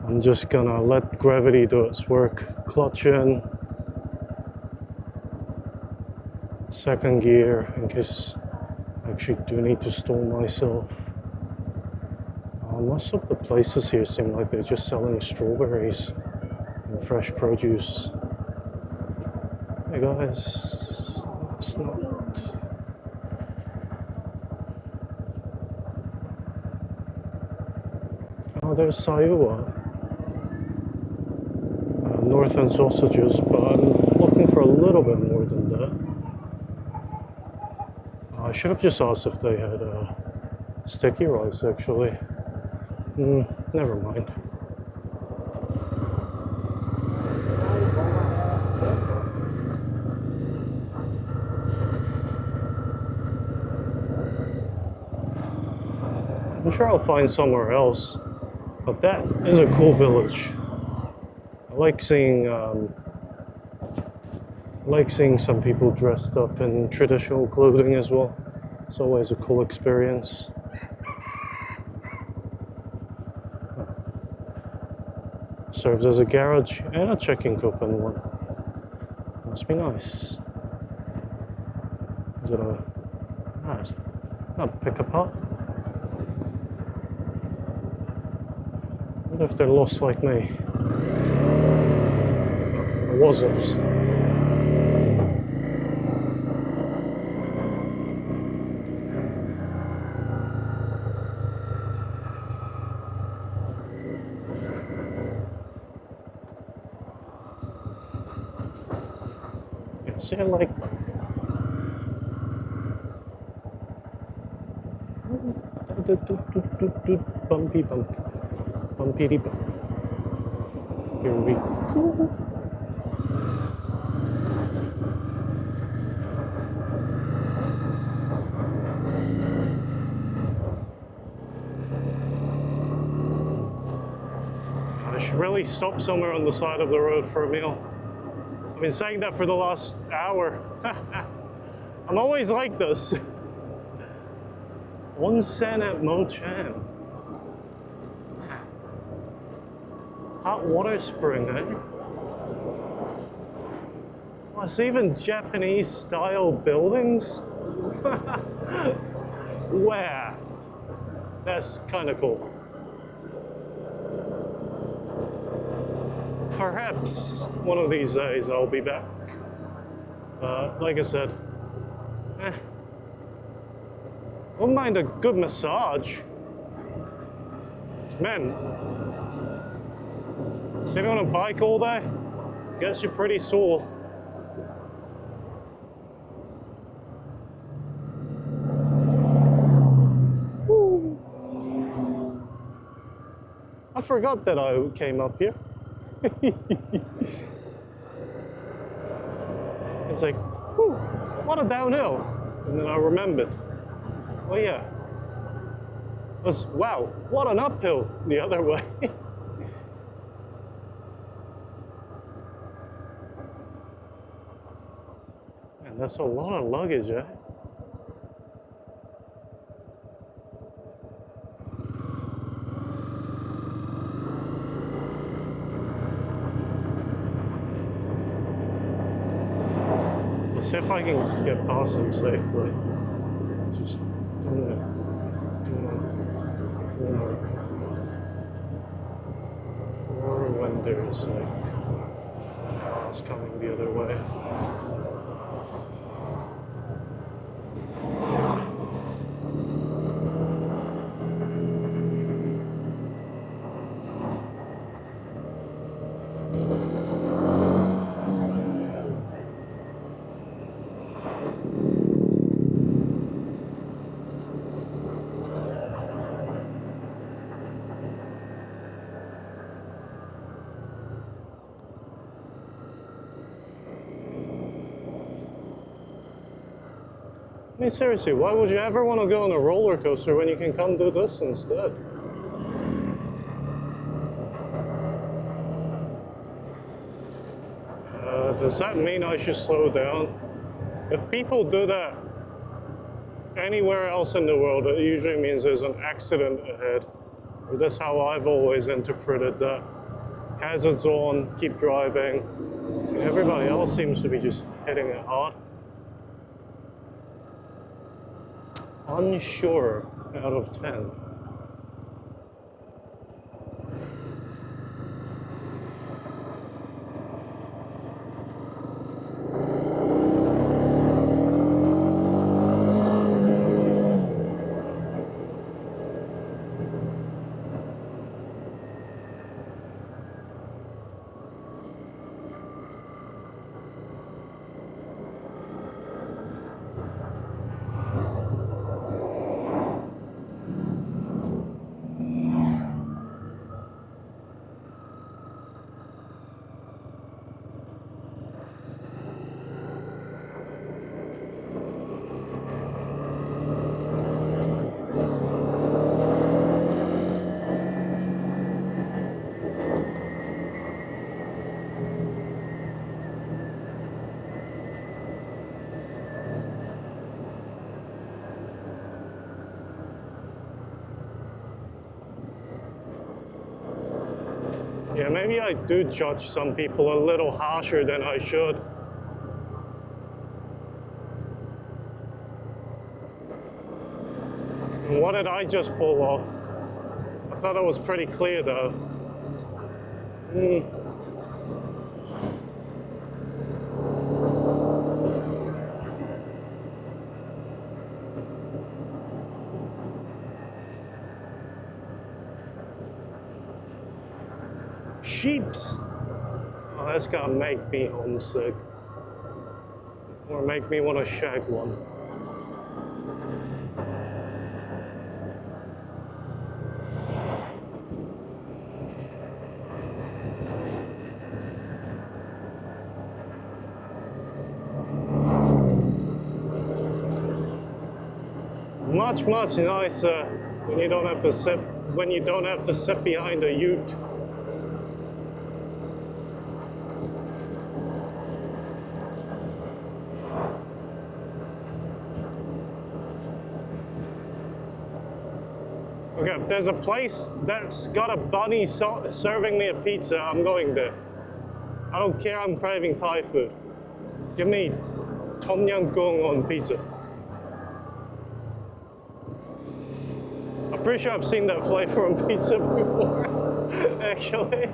I'm just gonna let gravity do its work. Clutch in. Second gear in case I actually do need to stall myself. Most of the places here seem like they're just selling strawberries and fresh produce. Hey guys, let's not there's Sayua. Northern sausages, but I'm looking for a little bit more than that. I should have just asked if they had sticky rice, actually. Never mind. I'm sure I'll find somewhere else, but that is a cool village. I like seeing some people dressed up in traditional clothing as well. It's always a cool experience. Serves as a garage and a checking cup in one. Must be nice. Is it a nice? Not pick apart. What if they're lost like me? I was lost. Yeah, see, I like. Bumpy bump. Bumpity bump. Here we go. I should really stop somewhere on the side of the road for a meal. I've been saying that for the last hour. I'm always like this. Onsen at Mo-chan. Hot water spring, eh? Oh, it's even Japanese style buildings? Where? That's kind of cool. Perhaps one of these days I'll be back. Like I said, wouldn't mind a good massage. Man, sitting on a bike all day gets you pretty sore. Woo. I forgot that I came up here. It's like, whew, what a downhill. And then I remembered, oh yeah, wow, what an uphill the other way. Man, that's a lot of luggage, eh? Let's see if I can get past them safely. Just doing a corner. Or when there's like cars coming the other way. I mean, seriously, why would you ever want to go on a roller coaster when you can come do this instead? Does that mean I should slow down? If people do that anywhere else in the world, it usually means there's an accident ahead. Or that's how I've always interpreted that. Hazards on, keep driving. Everybody else seems to be just hitting it hard. Unsure out of 10. Yeah, maybe I do judge some people a little harsher than I should. And what did I just pull off? I thought it was pretty clear though. Sheeps. Oh, that's gonna make me homesick. Or make me want to shag one. Much nicer when you don't have to sit behind a ute. Okay, if there's a place that's got a bunny serving me a pizza, I'm going there. I don't care, I'm craving Thai food. Give me Tom Yum Goong on pizza. I'm pretty sure I've seen that flavor on pizza before, actually.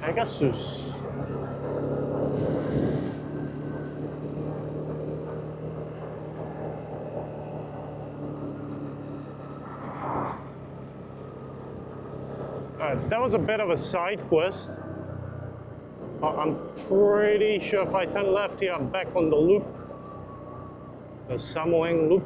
Pegasus. Alright, that was a bit of a side quest. I'm pretty sure if I turn left here, I'm back on the loop. The Samoeng loop.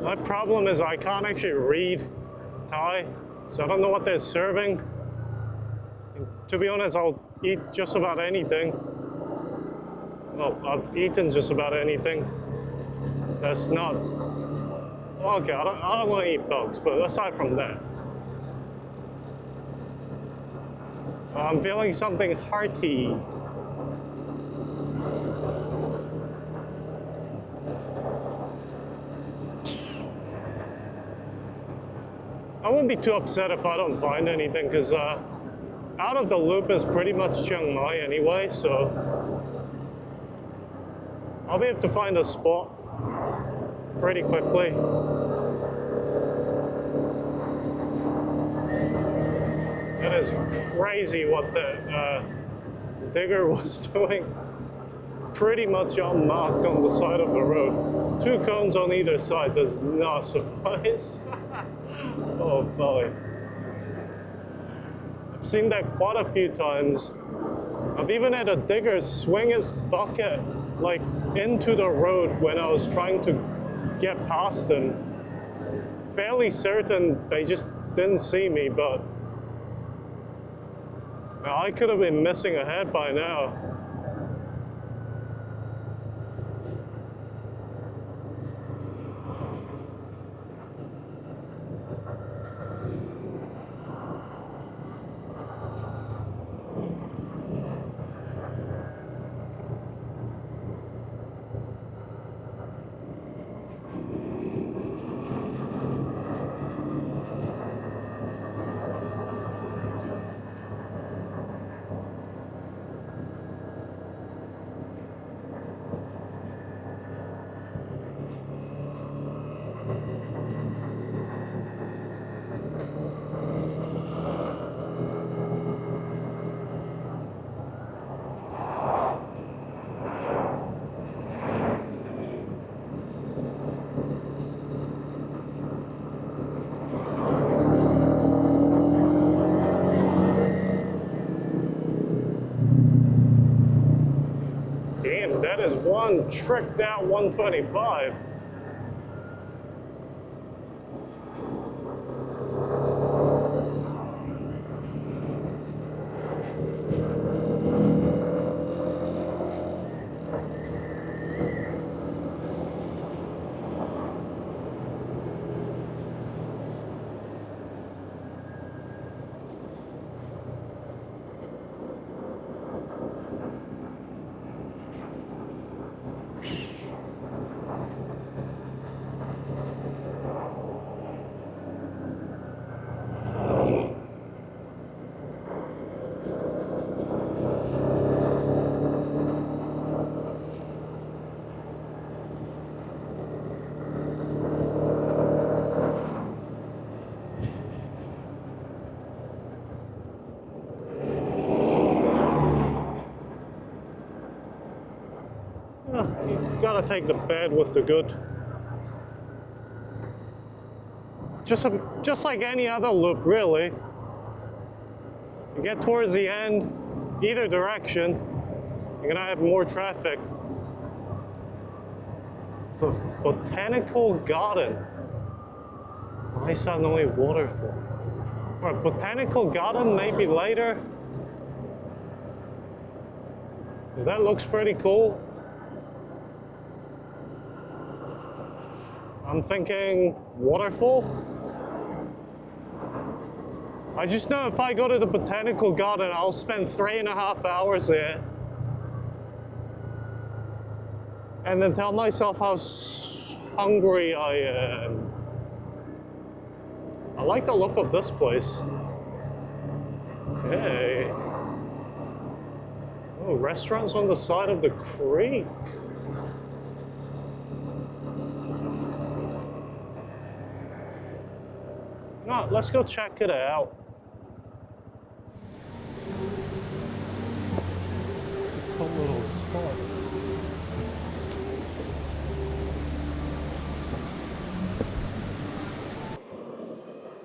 My problem is I can't actually read Thai, so I don't know what they're serving. And to be honest, I'll eat just about anything. Well, I've eaten just about anything. That's not... Okay, I don't want to eat bugs, but aside from that, I'm feeling something hearty. I wouldn't be too upset if I don't find anything, because out of the loop is pretty much Chiang Mai anyway, so I'll be able to find a spot pretty quickly. It is crazy what the digger was doing. Pretty much unmarked on the side of the road. 2 cones on either side does not suffice. Oh boy. I've seen that quite a few times. I've even had a digger swing his bucket like into the road when I was trying to get past them. Fairly certain they just didn't see me, but I could have been missing a head by now. there's one tricked out 125. You gotta take the bad with the good. Just like any other loop, really. You get towards the end, either direction, you're gonna have more traffic. The Botanical Garden. Why suddenly waterfall? Or Botanical Garden maybe later. That looks pretty cool. I'm thinking waterfall. I just know if I go to the Botanical Garden, I'll spend 3.5 hours there. And then tell myself how hungry I am. I like the look of this place. Hey. Oh, restaurants on the side of the creek. No, let's go check it out. A little spot.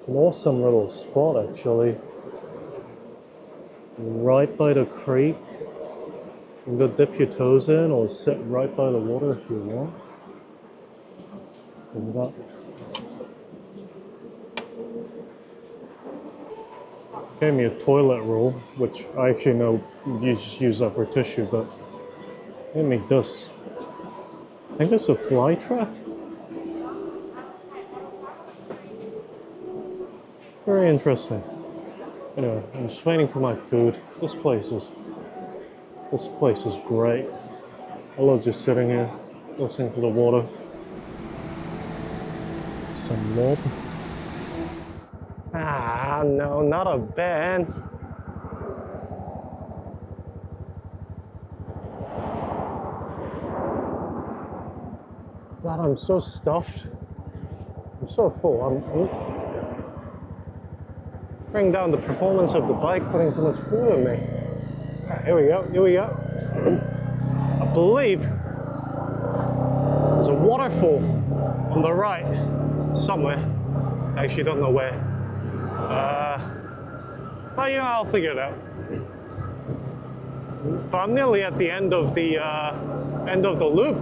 An awesome little spot, actually. Right by the creek. You can go dip your toes in or sit right by the water if you want. Look at that. Gave me a toilet roll, which I actually know you just use that for tissue, but gave me this. I think it's a fly trap. Very interesting. Anyway, I'm just waiting for my food. This place is great. I love just sitting here, listening to the water. Some mob. Ah, no, not a van. God, I'm so stuffed. I'm so full. I'm bring down the performance of the bike, putting too much food in me. Right, here we go, here we go. I believe there's a waterfall on the right somewhere. I actually don't know where. But you know, I'll figure it out. But I'm nearly at the end of the loop.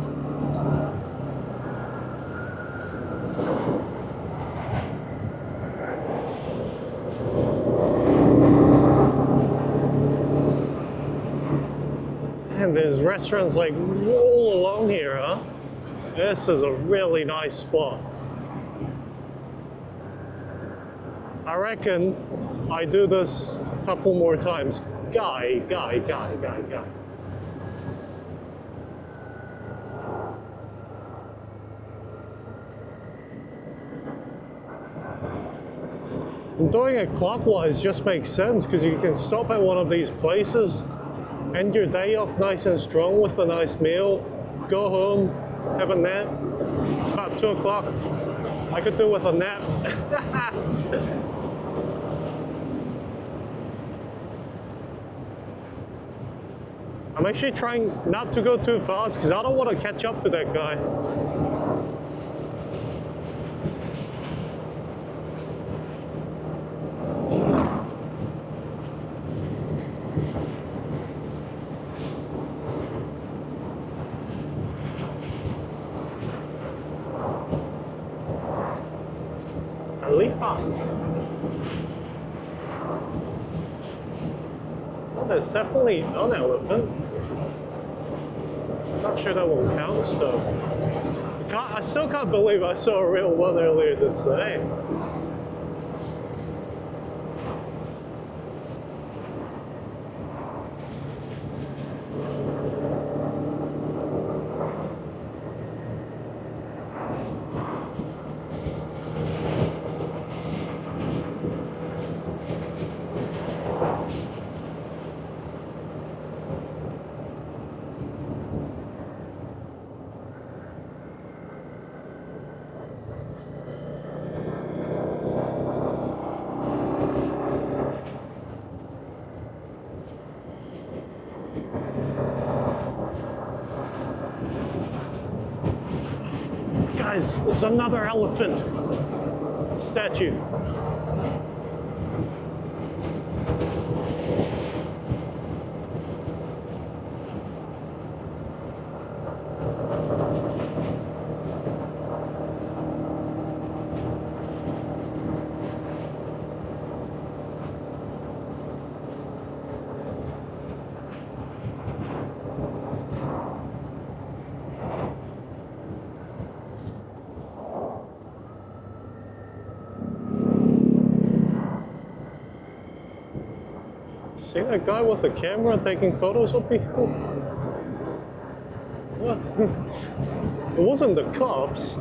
And there's restaurants like all along here, huh? This is a really nice spot. I reckon I do this a couple more times. Guy. And doing it clockwise just makes sense because you can stop at one of these places, end your day off nice and strong with a nice meal, go home, have a nap. It's about 2 o'clock. I could do with a nap. I'm actually trying not to go too fast because I don't want to catch up to that guy. Well, there's definitely an elephant. I'm not sure that will count still. I still can't believe I saw a real one earlier today. Guys, it's another elephant statue. See that guy with the camera taking photos of people? What? It wasn't the cops.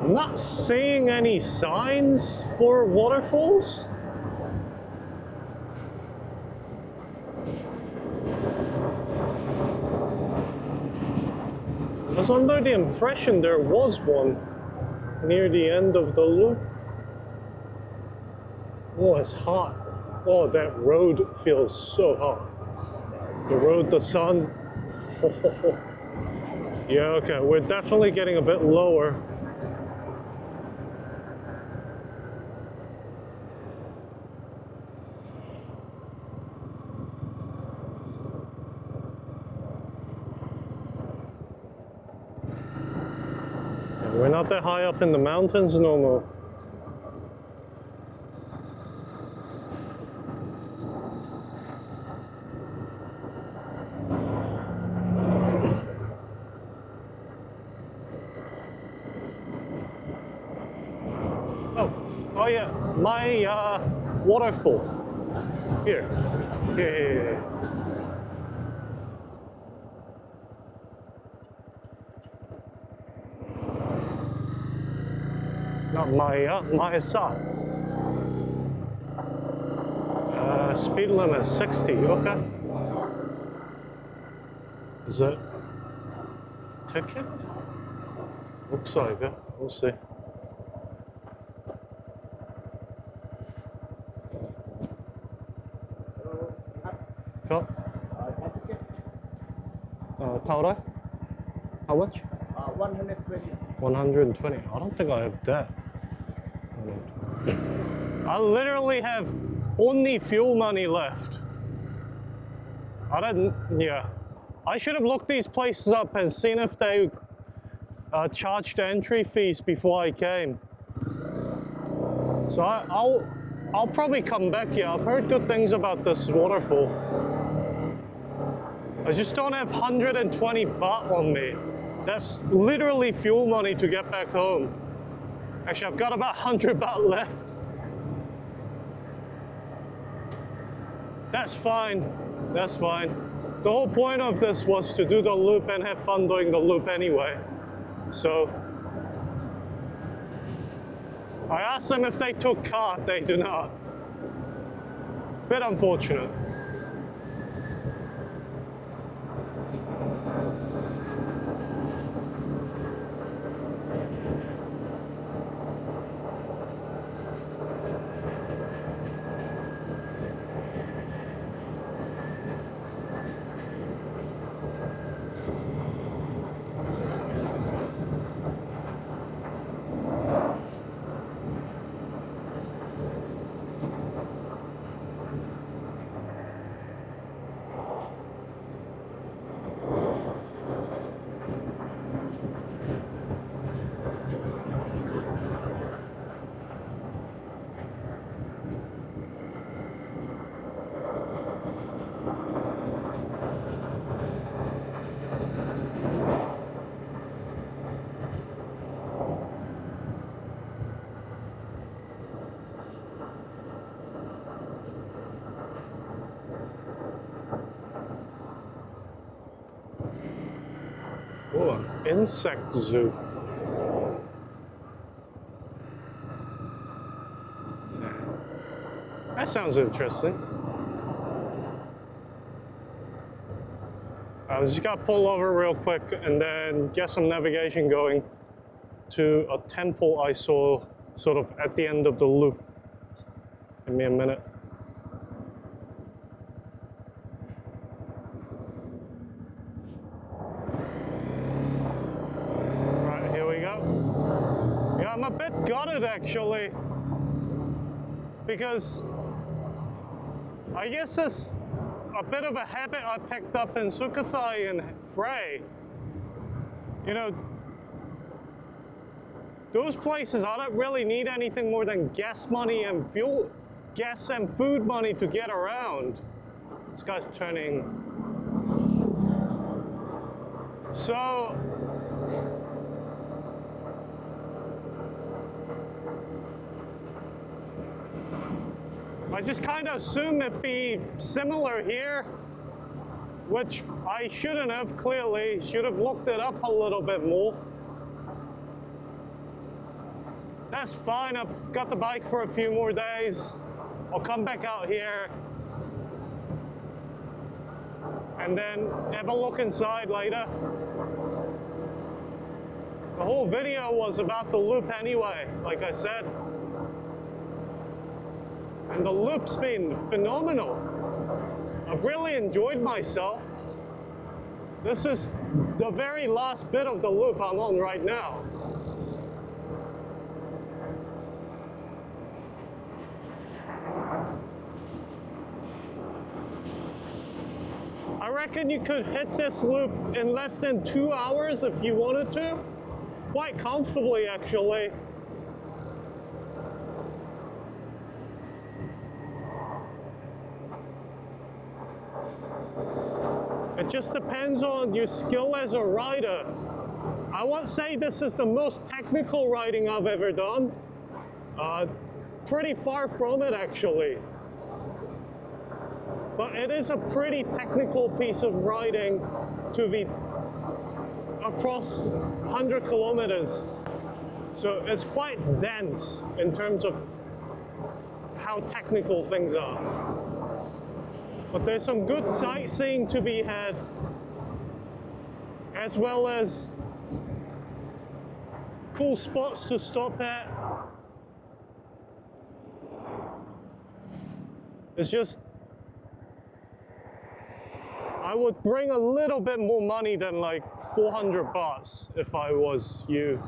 I'm not seeing any signs for waterfalls. I was under the impression there was one near the end of the loop. Oh, it's hot. Oh, that road feels so hot. The road, the sun. Yeah, okay, we're definitely getting a bit lower. We're not that high up in the mountains no more. Oh yeah, my waterfall. Here. Here. Not my side. Speed limit 60, okay. Is it ticket? Looks like it, we'll see. How much? 120. 120. I don't think I have that. I literally have only fuel money left. I don't, yeah. I should have looked these places up and seen if they charged entry fees before I came. So I'll probably come back here. I've heard good things about this waterfall. I just don't have 120 baht on me. That's literally fuel money to get back home. Actually, I've got about 100 baht left. That's fine. That's fine. The whole point of this was to do the loop and have fun doing the loop anyway. So I asked them if they took card. They do not. Bit unfortunate. Oh, an insect zoo. That sounds interesting. I just got to pull over real quick and then get some navigation going to a temple I saw sort of at the end of the loop. Give me a minute. Right, here we go. Yeah, I'm a bit gutted actually, because I guess it's a bit of a habit I picked up in Sukhothai and Frey. You know, those places, I don't really need anything more than gas money and fuel, gas and food money to get around. This guy's turning. So, I just kind of assume it'd be similar here, which I shouldn't have clearly. Should have looked it up a little bit more. That's fine, I've got the bike for a few more days. I'll come back out here and then have a look inside later. The whole video was about the loop anyway, like I said. And the loop's been phenomenal. I've really enjoyed myself. This is the very last bit of the loop I'm on right now. I reckon you could hit this loop in less than 2 hours if you wanted to. Quite comfortably, actually. It just depends on your skill as a rider. I won't say this is the most technical riding I've ever done. Pretty far from it, actually. But it is a pretty technical piece of riding to be across 100 kilometers. So it's quite dense in terms of how technical things are. But there's some good sightseeing to be had, as well as cool spots to stop at. It's just, I would bring a little bit more money than like 400 bahts if I was you.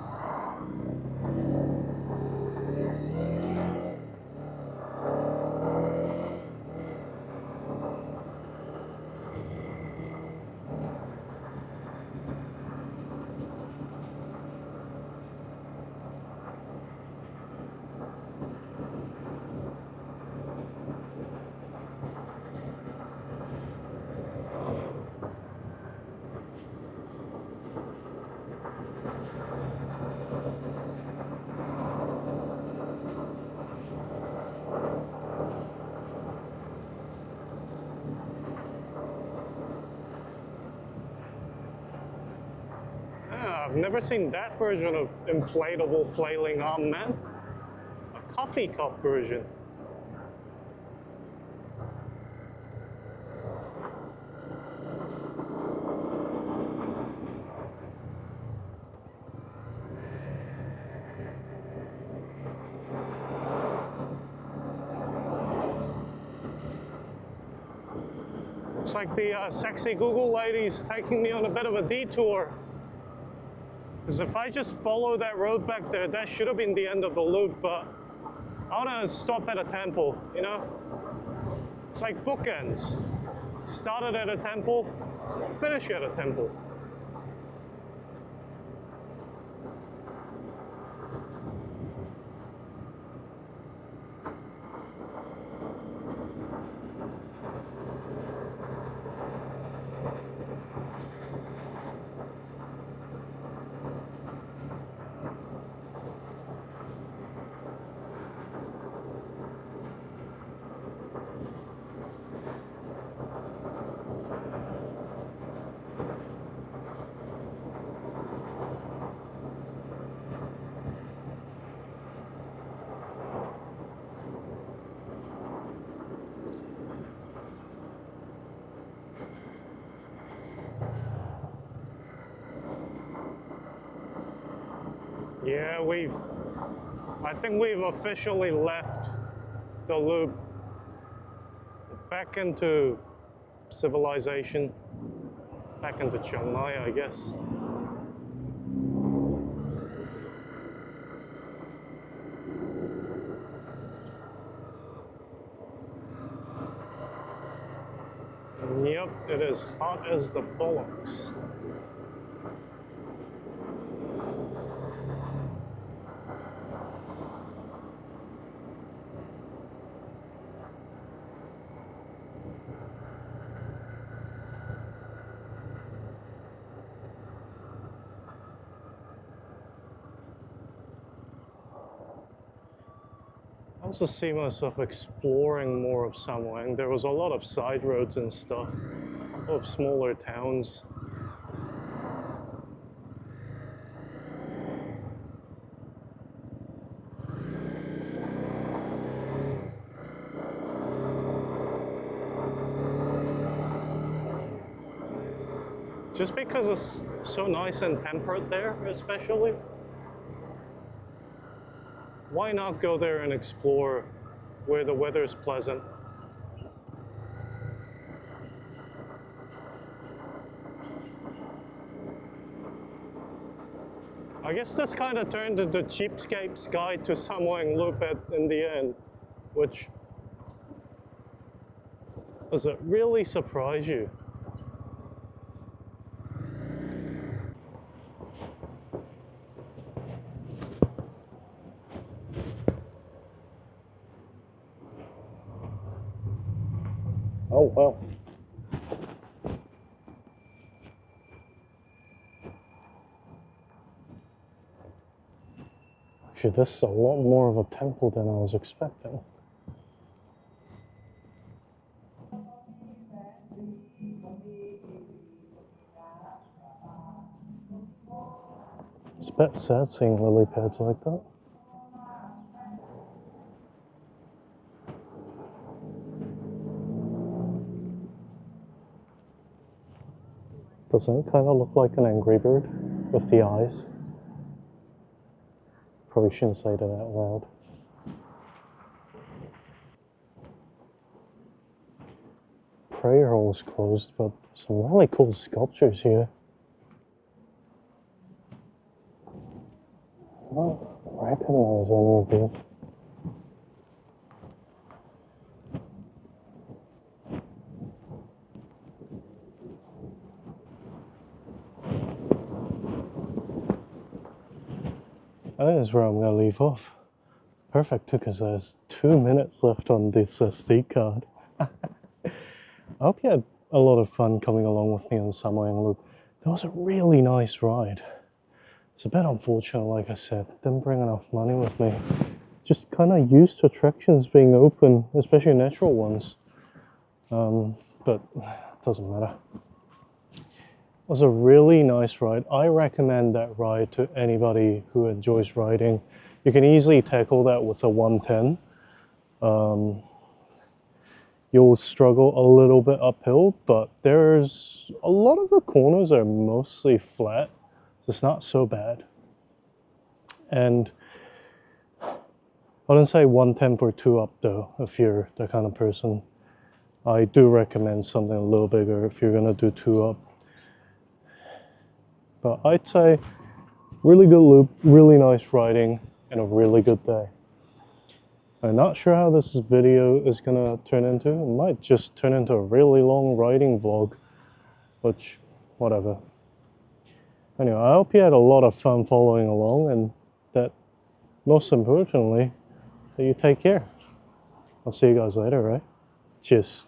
I've never seen that version of inflatable flailing arm man. A coffee cup version. Looks like the sexy Google lady's taking me on a bit of a detour. Because if I just follow that road back there, that should have been the end of the loop, but I want to stop at a temple, you know? It's like bookends. Started at a temple, finish at a temple. Yeah, I think we've officially left the loop back into civilization, back into Chiang Mai, I guess. And yep, it is hot as the bullocks. I also see myself exploring more of Samoeng. There was a lot of side roads and stuff, a lot of smaller towns. Just because it's so nice and temperate there, especially, why not go there and explore where the weather is pleasant? I guess this kind of turned into Cheapskate's Guide to Samoeng Loop in the end, which, does it really surprise you? Oh, well. Actually, this is a lot more of a temple than I was expecting. It's a bit sad seeing lily pads like that. Doesn't it kind of look like an angry bird with the eyes? Probably shouldn't say that out loud. Prayer hall is closed, but Some really cool sculptures here. I don't recognize any of these. I think that's where I'm going to leave off. Perfect too, because there's 2 minutes left on this SD card. I hope you had a lot of fun coming along with me on the Samoeng Loop. That was a really nice ride. It's a bit unfortunate, like I said, didn't bring enough money with me. Just kind of used to attractions being open, especially natural ones. But it doesn't matter. It was a really nice ride. I recommend that ride to anybody who enjoys riding. You can easily tackle that with a 110. You'll struggle a little bit uphill, but there's a lot of the corners are mostly flat, so it's not so bad. And I wouldn't say 110 for 2 up though, if you're the kind of person. I do recommend something a little bigger if you're gonna do 2 up. But I'd say really good loop, really nice riding, and a really good day. I'm not sure how this video is gonna turn into. It might just turn into a really long riding vlog, which, whatever. Anyway, I hope you had a lot of fun following along, and that, most importantly, that you take care. I'll see you guys later, right? Cheers.